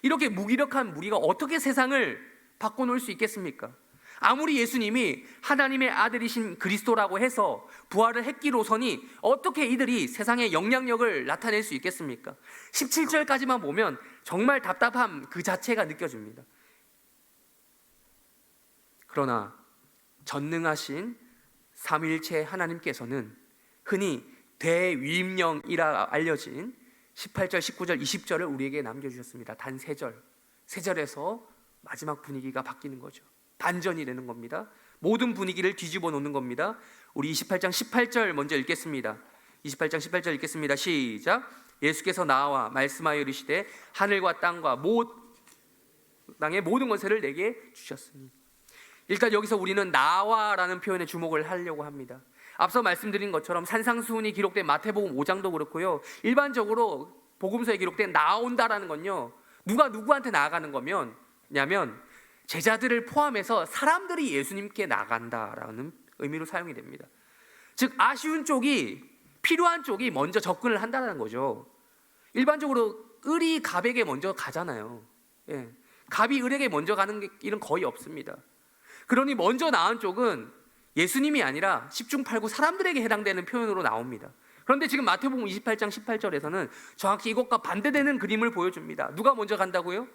이렇게 무기력한 무리가 어떻게 세상을 바꿔놓을 수 있겠습니까? 아무리 예수님이 하나님의 아들이신 그리스도라고 해서 부활을 했기로서니 어떻게 이들이 세상의 영향력을 나타낼 수 있겠습니까? 17절까지만 보면 정말 답답함 그 자체가 느껴집니다. 그러나 전능하신 삼위일체 하나님께서는 흔히 대위임령이라 알려진 18절, 19절, 20절을 우리에게 남겨주셨습니다. 단 3절, 3절에서 마지막 분위기가 바뀌는 거죠. 반전이 되는 겁니다. 모든 분위기를 뒤집어 놓는 겁니다. 우리 28장 18절 먼저 읽겠습니다. 28장 18절 읽겠습니다. 시작. 예수께서 나와 말씀하여 이르시되 하늘과 땅과 땅의 모든 권세를 내게 주셨으니. 일단 여기서 우리는 나와라는 표현에 주목을 하려고 합니다. 앞서 말씀드린 것처럼 산상수훈이 기록된 마태복음 5장도 그렇고요, 일반적으로 복음서에 기록된 나온다라는 건요, 누가 누구한테 나아가는 거냐면 제자들을 포함해서 사람들이 예수님께 나간다라는 의미로 사용이 됩니다. 즉 아쉬운 쪽이, 필요한 쪽이 먼저 접근을 한다는 거죠. 일반적으로 을이 갑에게 먼저 가잖아요. 갑이 을에게 먼저 가는 일은 거의 없습니다. 그러니 먼저 나은 쪽은 예수님이 아니라 십중팔구 사람들에게 해당되는 표현으로 나옵니다. 그런데 지금 마태복음 28장 18절에서는 정확히 이것과 반대되는 그림을 보여줍니다. 누가 먼저 간다고요?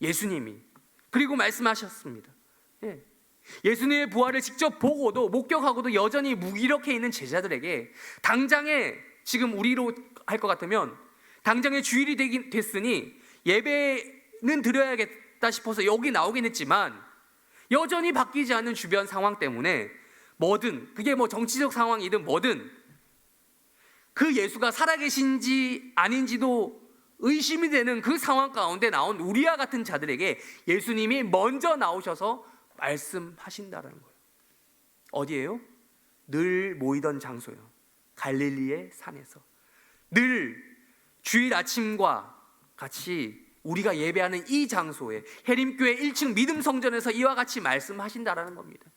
예수님이. 그리고 말씀하셨습니다. 예. 예수님의 부활을 직접 보고도 목격하고도 여전히 무기력해 있는 제자들에게 당장에, 지금 우리로 할 것 같으면 당장에 주일이 됐으니 예배는 드려야겠다 싶어서 여기 나오긴 했지만 여전히 바뀌지 않는 주변 상황 때문에 뭐든, 그게 뭐 정치적 상황이든 뭐든 그 예수가 살아계신지 아닌지도 의심이 되는 그 상황 가운데 나온 우리와 같은 자들에게 예수님이 먼저 나오셔서 말씀하신다는 거예요. 어디예요? 늘 모이던 장소요. 갈릴리의 산에서. 늘 주일 아침과 같이 우리가 예배하는 이 장소에, 해림교회 1층 믿음 성전에서 이와 같이 말씀하신다라는 겁니다.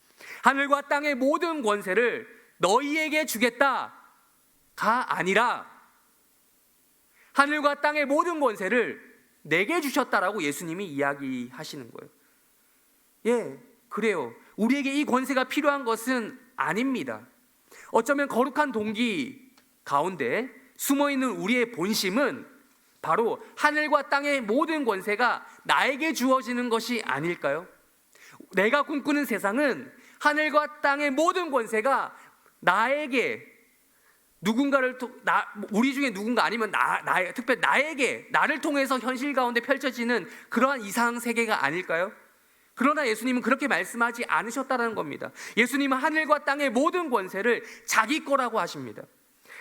하늘과 땅의 모든 권세를 너희에게 주겠다가 아니라 하늘과 땅의 모든 권세를 내게 주셨다라고 예수님이 이야기하시는 거예요. 예, 그래요. 우리에게 이 권세가 필요한 것은 아닙니다. 어쩌면 거룩한 동기 가운데 숨어있는 우리의 본심은 바로 하늘과 땅의 모든 권세가 나에게 주어지는 것이 아닐까요? 내가 꿈꾸는 세상은 하늘과 땅의 모든 권세가 나에게, 누군가를 우리 중에 누군가 아니면 특별히 나에게, 나를 통해서 현실 가운데 펼쳐지는 그러한 이상 세계가 아닐까요? 그러나 예수님은 그렇게 말씀하지 않으셨다는 겁니다. 예수님은 하늘과 땅의 모든 권세를 자기 거라고 하십니다.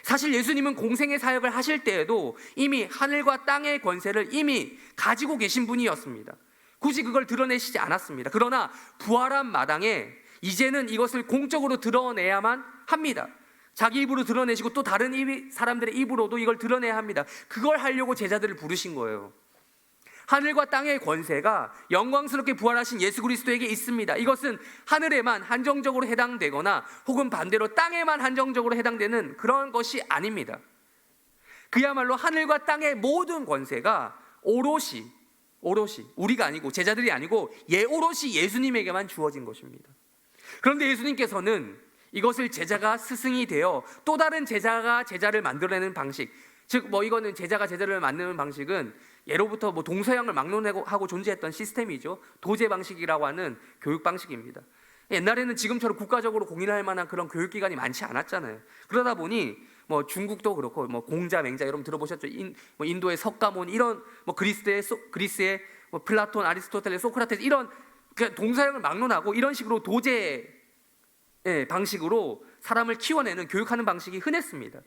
사실 예수님은 공생의 사역을 하실 때에도 이미 하늘과 땅의 권세를 이미 가지고 계신 분이었습니다. 굳이 그걸 드러내시지 않았습니다. 그러나 부활한 마당에 이제는 이것을 공적으로 드러내야만 합니다. 자기 입으로 드러내시고 또 다른 사람들의 입으로도 이걸 드러내야 합니다. 그걸 하려고 제자들을 부르신 거예요. 하늘과 땅의 권세가 영광스럽게 부활하신 예수 그리스도에게 있습니다. 이것은 하늘에만 한정적으로 해당되거나 혹은 반대로 땅에만 한정적으로 해당되는 그런 것이 아닙니다. 그야말로 하늘과 땅의 모든 권세가 오롯이 우리가 아니고, 제자들이 아니고 오롯이 예수님에게만 주어진 것입니다. 그런데 예수님께서는 이것을 제자가 스승이 되어 또 다른 제자가 제자를 만들어내는 방식, 즉 이거는 제자가 제자를 만드는 방식은 예로부터 동서양을 막론하고 존재했던 시스템이죠. 도제 방식이라고 하는 교육 방식입니다. 옛날에는 지금처럼 국가적으로 공인할 만한 그런 교육기관이 많지 않았잖아요. 그러다 보니 중국도 그렇고 공자, 맹자 여러분 들어보셨죠? 인도의 석가모니, 이런 그리스의 플라톤, 아리스토텔레스, 소크라테스, 이런 동서양을 막론하고 이런 식으로 도제 방식으로 사람을 키워내는, 교육하는 방식이 흔했습니다.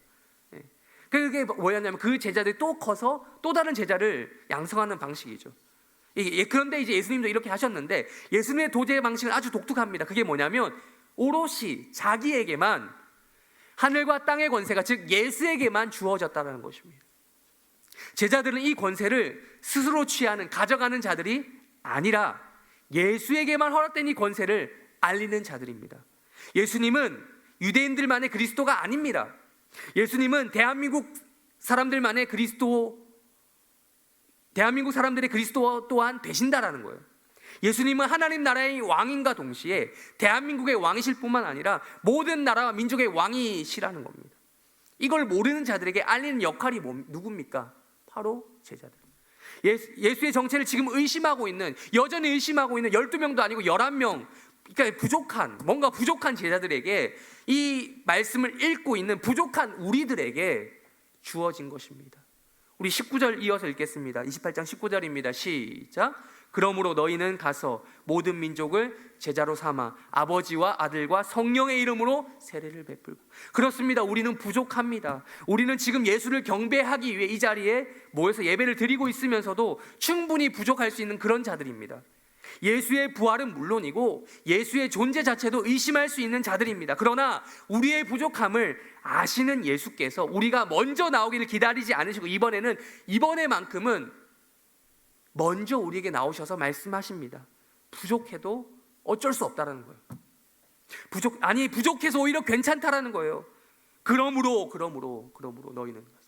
그게 뭐였냐면 그 제자들이 또 커서 또 다른 제자를 양성하는 방식이죠. 그런데 이제 예수님도 이렇게 하셨는데 예수님의 도제 방식은 아주 독특합니다. 그게 뭐냐면 오롯이 자기에게만 하늘과 땅의 권세가, 즉 예수에게만 주어졌다는 것입니다. 제자들은 이 권세를 스스로 취하는, 가져가는 자들이 아니라 예수에게만 허락된 이 권세를 알리는 자들입니다. 예수님은 유대인들만의 그리스도가 아닙니다. 예수님은 대한민국 사람들의 그리스도 또한 되신다라는 거예요. 예수님은 하나님 나라의 왕인과 동시에 대한민국의 왕이실 뿐만 아니라 모든 나라와 민족의 왕이시라는 겁니다. 이걸 모르는 자들에게 알리는 역할이 누굽니까? 바로 제자들. 예수의 정체를 지금 여전히 의심하고 있는 12명도 아니고 11명, 그러니까 뭔가 부족한 제자들에게 이 말씀을 읽고 있는 부족한 우리들에게 주어진 것입니다. 우리 19절 이어서 읽겠습니다. 28장 19절입니다. 시작. 그러므로 너희는 가서 모든 민족을 제자로 삼아 아버지와 아들과 성령의 이름으로 세례를 베풀고. 그렇습니다. 우리는 부족합니다. 우리는 지금 예수를 경배하기 위해 이 자리에 모여서 예배를 드리고 있으면서도 충분히 부족할 수 있는 그런 자들입니다. 예수의 부활은 물론이고 예수의 존재 자체도 의심할 수 있는 자들입니다. 그러나 우리의 부족함을 아시는 예수께서 우리가 먼저 나오기를 기다리지 않으시고 이번에만큼은 먼저 우리에게 나오셔서 말씀하십니다. 부족해도 어쩔 수 없다라는 거예요. 부족해서 오히려 괜찮다라는 거예요. 그러므로 너희는 가서.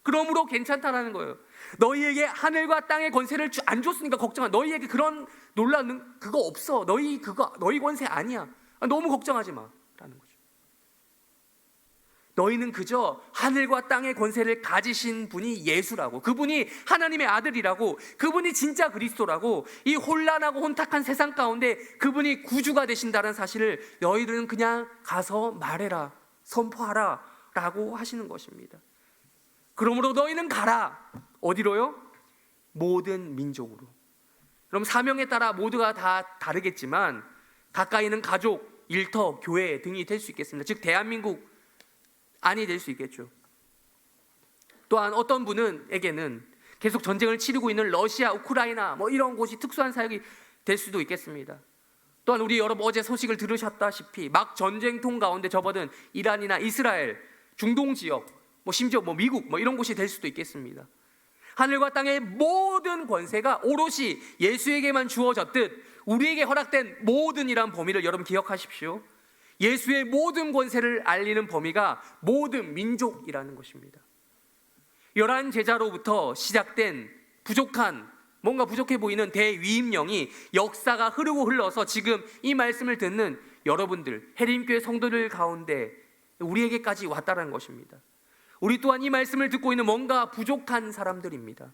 그러므로 괜찮다라는 거예요. 너희에게 하늘과 땅의 권세를 안 줬으니까 걱정하. 너희에게 그런 놀라는 그거 없어. 너희 권세 아니야. 너무 걱정하지 마라는 거죠. 너희는 그저 하늘과 땅의 권세를 가지신 분이 예수라고, 그분이 하나님의 아들이라고, 그분이 진짜 그리스도라고, 이 혼란하고 혼탁한 세상 가운데 그분이 구주가 되신다는 사실을 너희들은 그냥 가서 말해라, 선포하라 라고 하시는 것입니다. 그러므로 너희는 가라. 어디로요? 모든 민족으로. 그럼 사명에 따라 모두가 다 다르겠지만 가까이는 가족, 일터, 교회 등이 될 수 있겠습니다. 즉 대한민국 안이 될 수 있겠죠. 또한 어떤 분에게는 계속 전쟁을 치르고 있는 러시아, 우크라이나 이런 곳이 특수한 사역이 될 수도 있겠습니다. 또한 우리 여러분 어제 소식을 들으셨다시피 막 전쟁통 가운데 접어든 이란이나 이스라엘, 중동 지역, 심지어 미국 이런 곳이 될 수도 있겠습니다. 하늘과 땅의 모든 권세가 오롯이 예수에게만 주어졌듯 우리에게 허락된 모든이란 범위를 여러분 기억하십시오. 예수의 모든 권세를 알리는 범위가 모든 민족이라는 것입니다. 11 제자로부터 시작된 뭔가 부족해 보이는 대위임령이 역사가 흘러서 지금 이 말씀을 듣는 여러분들, 해림교회 성도들 가운데 우리에게까지 왔다는 것입니다. 우리 또한 이 말씀을 듣고 있는 뭔가 부족한 사람들입니다.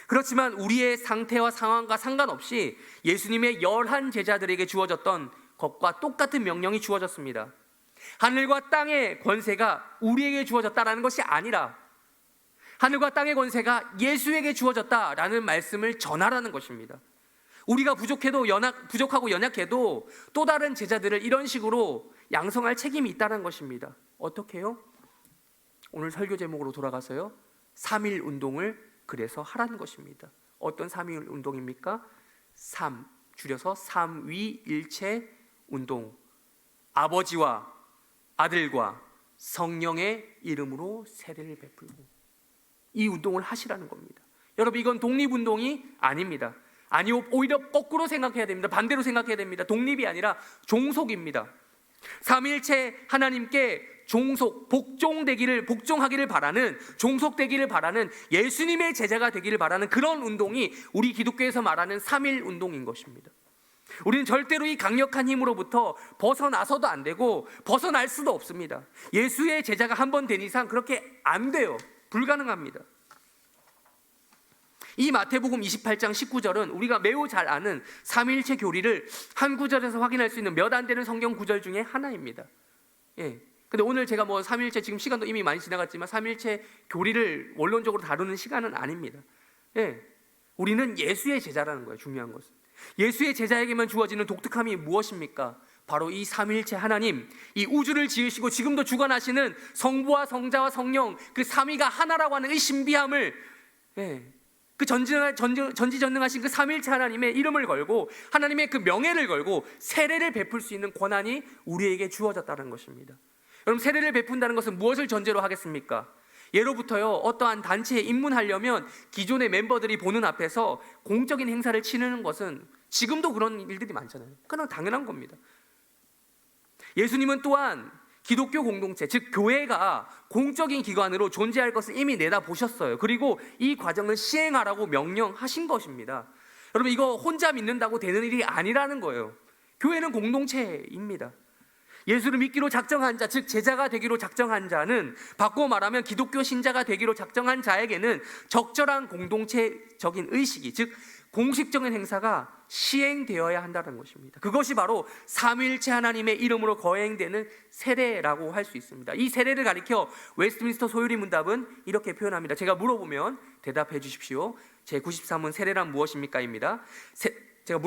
그렇지만 우리의 상태와 상황과 상관없이 예수님의 11 제자들에게 주어졌던 것과 똑같은 명령이 주어졌습니다. 하늘과 땅의 권세가 우리에게 주어졌다라는 것이 아니라 하늘과 땅의 권세가 예수에게 주어졌다라는 말씀을 전하라는 것입니다. 우리가 부족하고 연약해도 또 다른 제자들을 이런 식으로 양성할 책임이 있다는 것입니다. 어떻게요? 오늘 설교 제목으로 돌아가서요, 3.1 운동을 그래서 하라는 것입니다. 어떤 3.1 운동입니까? 줄여서 삼위일체 운동. 아버지와 아들과 성령의 이름으로 세례를 베풀고 이 운동을 하시라는 겁니다. 여러분, 이건 독립운동이 아닙니다. 아니요, 오히려 거꾸로 생각해야 됩니다. 반대로 생각해야 됩니다. 독립이 아니라 종속입니다. 삼위일체 하나님께 복종하기를 바라는, 종속되기를 바라는, 예수님의 제자가 되기를 바라는 그런 운동이 우리 기독교에서 말하는 3.1 운동인 것입니다. 우리는 절대로 이 강력한 힘으로부터 벗어나서도 안 되고 벗어날 수도 없습니다. 예수의 제자가 한 번 된 이상 그렇게 안 돼요. 불가능합니다. 이 마태복음 28장 19절은 우리가 매우 잘 아는 삼위일체 교리를 한 구절에서 확인할 수 있는 몇 안 되는 성경 구절 중에 하나입니다. 근데 오늘 제가 삼위일체, 지금 시간도 이미 많이 지나갔지만 삼위일체 교리를 원론적으로 다루는 시간은 아닙니다. 우리는 예수의 제자라는 거예요. 중요한 것은 예수의 제자에게만 주어지는 독특함이 무엇입니까? 바로 이 삼위일체 하나님, 이 우주를 지으시고 지금도 주관하시는 성부와 성자와 성령, 그 삼위가 하나라고 하는 이 신비함을, 그 전지전능하신 그 삼위일체 하나님의 이름을 걸고 하나님의 그 명예를 걸고 세례를 베풀 수 있는 권한이 우리에게 주어졌다는 것입니다. 여러분, 세례를 베푼다는 것은 무엇을 전제로 하겠습니까? 예로부터요, 어떠한 단체에 입문하려면 기존의 멤버들이 보는 앞에서 공적인 행사를 치르는 것은 지금도 그런 일들이 많잖아요. 그건 당연한 겁니다. 예수님은 또한 기독교 공동체, 즉 교회가 공적인 기관으로 존재할 것을 이미 내다보셨어요. 그리고 이 과정을 시행하라고 명령하신 것입니다. 여러분, 이거 혼자 믿는다고 되는 일이 아니라는 거예요. 교회는 공동체입니다. 예수를 믿기로 작정한 자, 즉 제자가 되기로 작정한 자는, 바꿔 말하면 기독교 신자가 되기로 작정한 자에게는 적절한 공동체적인 의식이, 즉 공식적인 행사가 시행되어야 한다는 것입니다. 그것이 바로 삼위일체 하나님의 이름으로 거행되는 세례라고 할 수 있습니다. 이 세례를 가리켜 웨스트민스터 소유리 문답은 이렇게 표현합니다. 제가 물어보면 대답해 주십시오. 제93문 세례란 무엇입니까? 입니다. 제가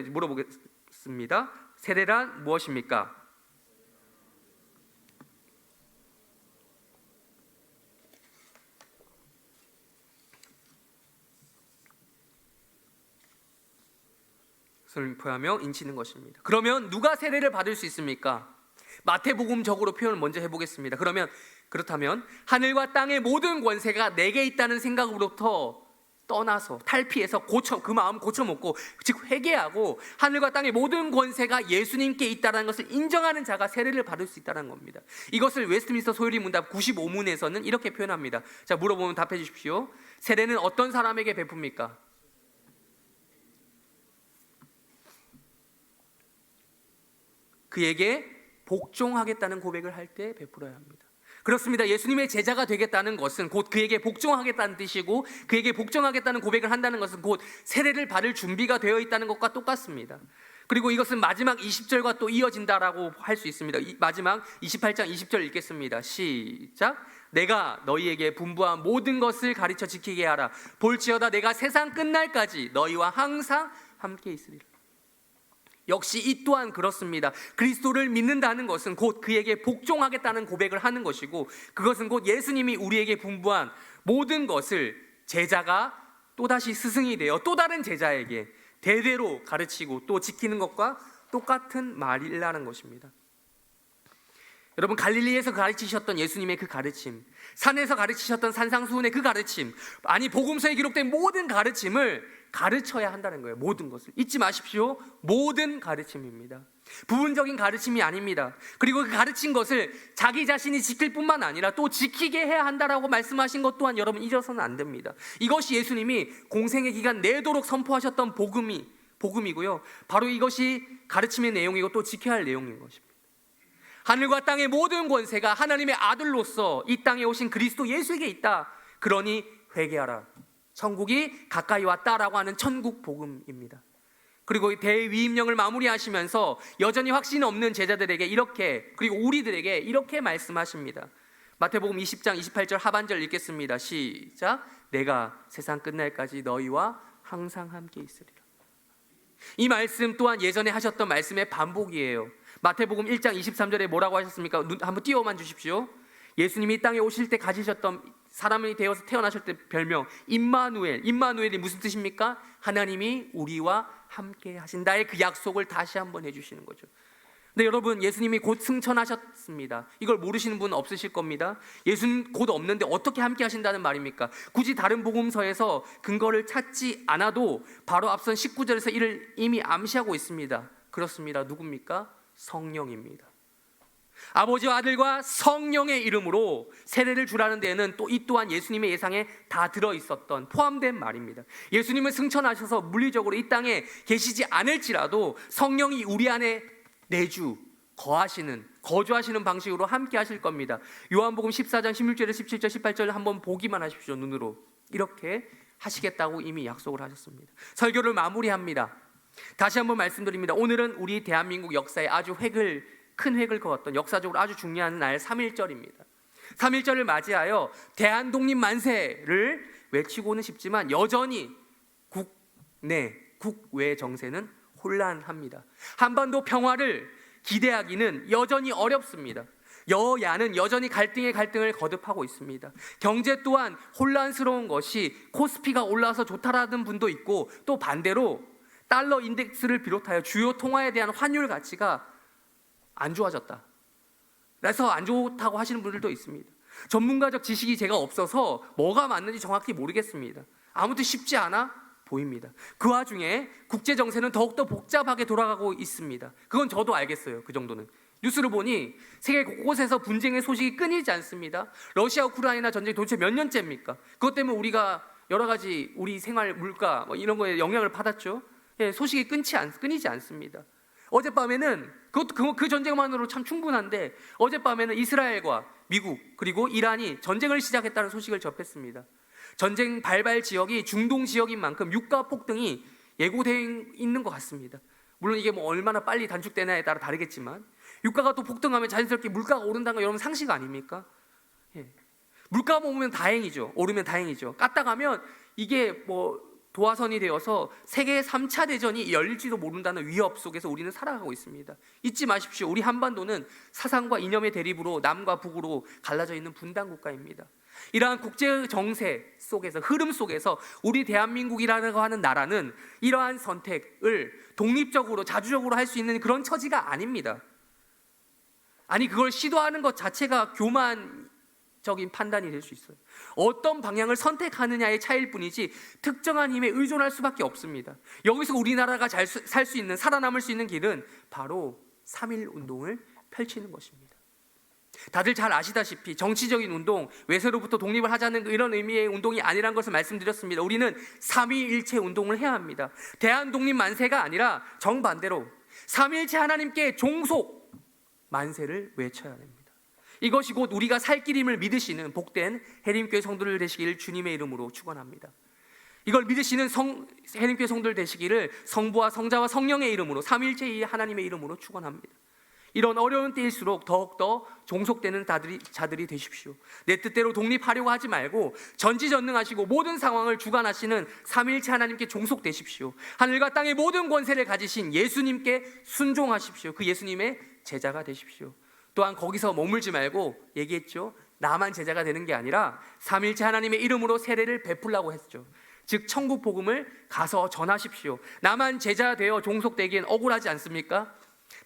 물어보겠습니다. 세례란 무엇입니까? 설명하며 인치는 것입니다. 그러면 누가 세례를 받을 수 있습니까? 마태복음적으로 표현을 먼저 해보겠습니다. 그렇다면 하늘과 땅의 모든 권세가 내게 있다는 생각으로부터 떠나서 탈피해서 그 마음 고쳐먹고, 즉 회개하고 하늘과 땅의 모든 권세가 예수님께 있다는 것을 인정하는 자가 세례를 받을 수 있다는 겁니다. 이것을 웨스트민스터 소유리 문답 95문에서는 이렇게 표현합니다. 자, 물어보면 답해 주십시오. 세례는 어떤 사람에게 베풉니까? 그에게 복종하겠다는 고백을 할 때 베풀어야 합니다. 그렇습니다. 예수님의 제자가 되겠다는 것은 곧 그에게 복종하겠다는 뜻이고, 그에게 복종하겠다는 고백을 한다는 것은 곧 세례를 받을 준비가 되어 있다는 것과 똑같습니다. 그리고 이것은 마지막 20절과 또 이어진다라고 할 수 있습니다. 마지막 28장 20절 읽겠습니다. 시작. 내가 너희에게 분부한 모든 것을 가르쳐 지키게 하라. 볼지어다 내가 세상 끝날까지 너희와 항상 함께 있으리라. 역시 이 또한 그렇습니다. 그리스도를 믿는다는 것은 곧 그에게 복종하겠다는 고백을 하는 것이고, 그것은 곧 예수님이 우리에게 분부한 모든 것을 제자가 또다시 스승이 되어 또 다른 제자에게 대대로 가르치고 또 지키는 것과 똑같은 말이라는 것입니다. 여러분, 갈릴리에서 가르치셨던 예수님의 그 가르침, 산에서 가르치셨던 산상수훈의 그 가르침, 아니 복음서에 기록된 모든 가르침을 가르쳐야 한다는 거예요. 모든 것을 잊지 마십시오. 모든 가르침입니다. 부분적인 가르침이 아닙니다. 그리고 그 가르친 것을 자기 자신이 지킬 뿐만 아니라 또 지키게 해야 한다라고 말씀하신 것 또한 여러분 잊어서는 안 됩니다. 이것이 예수님이 공생의 기간 내도록 선포하셨던 복음이고요. 바로 이것이 가르침의 내용이고 또 지켜야 할 내용인 것입니다. 하늘과 땅의 모든 권세가 하나님의 아들로서 이 땅에 오신 그리스도 예수에게 있다. 그러니 회개하라. 천국이 가까이 왔다라고 하는 천국 복음입니다. 그리고 대위임령을 마무리하시면서 여전히 확신 없는 제자들에게 이렇게, 그리고 우리들에게 이렇게 말씀하십니다. 마태복음 20장 28절 하반절 읽겠습니다. 시작. 내가 세상 끝날까지 너희와 항상 함께 있으리라. 이 말씀 또한 예전에 하셨던 말씀의 반복이에요. 마태복음 1장 23절에 뭐라고 하셨습니까? 한번 띄워만 주십시오. 예수님이 이 땅에 오실 때 가지셨던, 사람이 되어서 태어나실 때 별명 임마누엘. 임마누엘이 무슨 뜻입니까? 하나님이 우리와 함께 하신다의 그 약속을 다시 한번 해주시는 거죠. 근데 여러분, 예수님이 곧 승천하셨습니다. 이걸 모르시는 분 없으실 겁니다. 예수님 곧 없는데 어떻게 함께 하신다는 말입니까? 굳이 다른 복음서에서 근거를 찾지 않아도 바로 앞선 19절에서 이를 이미 암시하고 있습니다. 그렇습니다. 누굽니까? 성령입니다. 아버지와 아들과 성령의 이름으로 세례를 주라는 데에는 또 이 또한 예수님의 예상에 다 들어있었던, 포함된 말입니다. 예수님은 승천하셔서 물리적으로 이 땅에 계시지 않을지라도 성령이 우리 안에 내주, 거주하시는 방식으로 함께 하실 겁니다. 요한복음 14장 16절에 17절 18절 한번 보기만 하십시오. 눈으로 이렇게 하시겠다고 이미 약속을 하셨습니다. 설교를 마무리합니다. 다시 한번 말씀드립니다. 오늘은 우리 대한민국 역사에 아주 큰 획을 그었던, 역사적으로 아주 중요한 날 3.1절입니다. 3.1절을 맞이하여 대한독립 만세를 외치고는 싶지만 여전히 국외 정세는 혼란합니다. 한반도 평화를 기대하기는 여전히 어렵습니다. 여야는 여전히 갈등을 거듭하고 있습니다. 경제 또한 혼란스러운 것이 코스피가 올라서 좋다라는 분도 있고, 또 반대로 달러 인덱스를 비롯하여 주요 통화에 대한 환율 가치가 안 좋아졌다. 그래서 안 좋다고 하시는 분들도 있습니다. 전문가적 지식이 제가 없어서 뭐가 맞는지 정확히 모르겠습니다. 아무튼 쉽지 않아 보입니다. 그 와중에 국제 정세는 더욱더 복잡하게 돌아가고 있습니다. 그건 저도 알겠어요. 그 정도는. 뉴스를 보니 세계 곳곳에서 분쟁의 소식이 끊이지 않습니다. 러시아 우크라이나 전쟁이 도대체 몇 년째입니까? 그것 때문에 우리가 여러 가지 우리 생활, 물가 이런 거에 영향을 받았죠. 소식이 끊이지 않습니다. 어젯밤에는 그 전쟁만으로 참 충분한데, 어젯밤에는 이스라엘과 미국 그리고 이란이 전쟁을 시작했다는 소식을 접했습니다. 전쟁 발발 지역이 중동 지역인 만큼 유가 폭등이 예고되어 있는 것 같습니다. 물론 이게 얼마나 빨리 단축되냐에 따라 다르겠지만, 유가가 또 폭등하면 자연스럽게 물가가 오른다는 건 여러분 상식 아닙니까? 물가가 오르면 다행이죠. 깠다가면 이게 도화선이 되어서 세계 3차 대전이 열릴지도 모른다는 위협 속에서 우리는 살아가고 있습니다. 잊지 마십시오. 우리 한반도는 사상과 이념의 대립으로 남과 북으로 갈라져 있는 분단 국가입니다. 이러한 국제 정세 속에서, 흐름 속에서 우리 대한민국이라고 하는 나라는 이러한 선택을 독립적으로 자주적으로 할 수 있는 그런 처지가 아닙니다. 아니, 그걸 시도하는 것 자체가 교만적인 판단이 될 수 있어요. 어떤 방향을 선택하느냐의 차이일 뿐이지 특정한 힘에 의존할 수밖에 없습니다. 여기서 우리나라가 살 수 있는, 살아남을 수 있는 길은 바로 3.1 운동을 펼치는 것입니다. 다들 잘 아시다시피 정치적인 운동, 외세로부터 독립을 하자는 이런 의미의 운동이 아니란 것을 말씀드렸습니다. 우리는 3.1일체 운동을 해야 합니다. 대한 독립 만세가 아니라 정반대로 3.1일체 하나님께 만세를 외쳐야 됩니다. 이것이 곧 우리가 살 길임을 믿으시는 복된 해림교회 성도들 되시기를 주님의 이름으로 축원합니다. 이걸 믿으시는 해림교회 성도들 되시기를 성부와 성자와 성령의 이름으로 삼위일체의 하나님의 이름으로 축원합니다. 이런 어려운 때일수록 더욱더 종속되는 자들이 되십시오. 내 뜻대로 독립하려고 하지 말고 전지전능하시고 모든 상황을 주관하시는 삼위일체 하나님께 종속되십시오. 하늘과 땅의 모든 권세를 가지신 예수님께 순종하십시오. 그 예수님의 제자가 되십시오. 또한 거기서 머물지 말고 얘기했죠. 나만 제자가 되는 게 아니라 삼위일체 하나님의 이름으로 세례를 베풀라고 했죠. 즉 천국 복음을 가서 전하십시오. 나만 제자 되어 종속되기엔 억울하지 않습니까?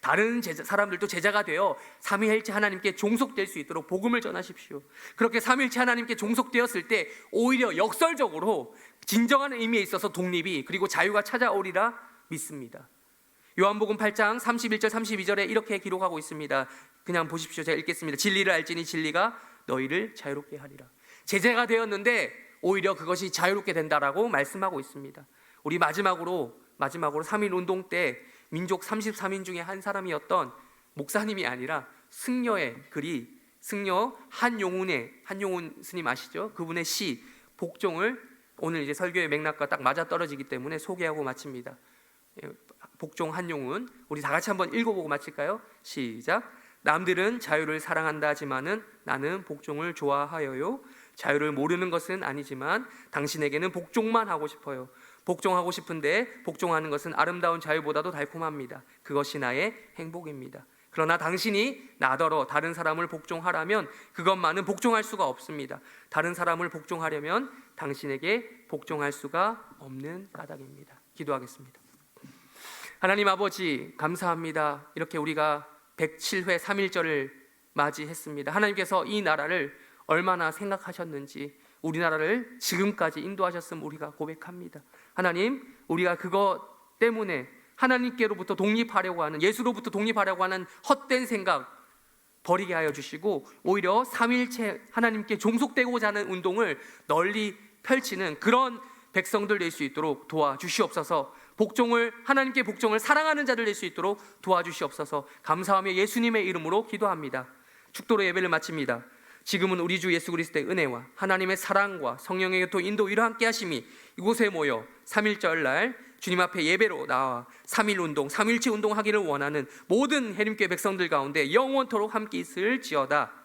다른 사람들도 제자가 되어 삼위일체 하나님께 종속될 수 있도록 복음을 전하십시오. 그렇게 삼위일체 하나님께 종속되었을 때 오히려 역설적으로 진정한 의미에 있어서 독립이 그리고 자유가 찾아오리라 믿습니다. 요한복음 8장 31절 32절에 이렇게 기록하고 있습니다. 그냥 보십시오. 제가 읽겠습니다. 진리를 알지니 진리가 너희를 자유롭게 하리라. 제자가 되었는데 오히려 그것이 자유롭게 된다라고 말씀하고 있습니다. 우리 마지막으로 3.1운동 때 민족 33인 중에 한 사람이었던 목사님이 아니라 승려의 글이, 승려 한용운 스님 아시죠? 그분의 시 복종을 오늘 이제 설교의 맥락과 딱 맞아떨어지기 때문에 소개하고 마칩니다. 복종 한용운, 우리 다 같이 한번 읽어보고 마칠까요? 시작. 남들은 자유를 사랑한다 하지만은 나는 복종을 좋아하여요. 자유를 모르는 것은 아니지만 당신에게는 복종만 하고 싶어요. 복종하고 싶은데 복종하는 것은 아름다운 자유보다도 달콤합니다. 그것이 나의 행복입니다. 그러나 당신이 나더러 다른 사람을 복종하라면 그것만은 복종할 수가 없습니다. 다른 사람을 복종하려면 당신에게 복종할 수가 없는 까닭입니다. 기도하겠습니다. 하나님 아버지 감사합니다. 이렇게 우리가 107회 3.1절을 맞이했습니다. 하나님께서 이 나라를 얼마나 생각하셨는지 우리나라를 지금까지 인도하셨음을 우리가 고백합니다. 하나님, 우리가 그것 때문에 하나님께로부터 독립하려고 하는, 예수로부터 독립하려고 하는 헛된 생각 버리게 하여 주시고 오히려 삼위일체 하나님께 종속되고자 하는 운동을 널리 펼치는 그런 백성들 될 수 있도록 도와주시옵소서. 하나님께 복종을 사랑하는 자들 될 수 있도록 도와주시옵소서. 감사하며 예수님의 이름으로 기도합니다. 축도로 예배를 마칩니다. 지금은 우리 주 예수 그리스도의 은혜와 하나님의 사랑과 성령의 교통 인도 위로 함께 하심이 이곳에 모여 3.1절 날 주님 앞에 예배로 나와 3.1운동, 삼위일체 운동하기를 원하는 모든 해림교회 백성들 가운데 영원토록 함께 있을지어다.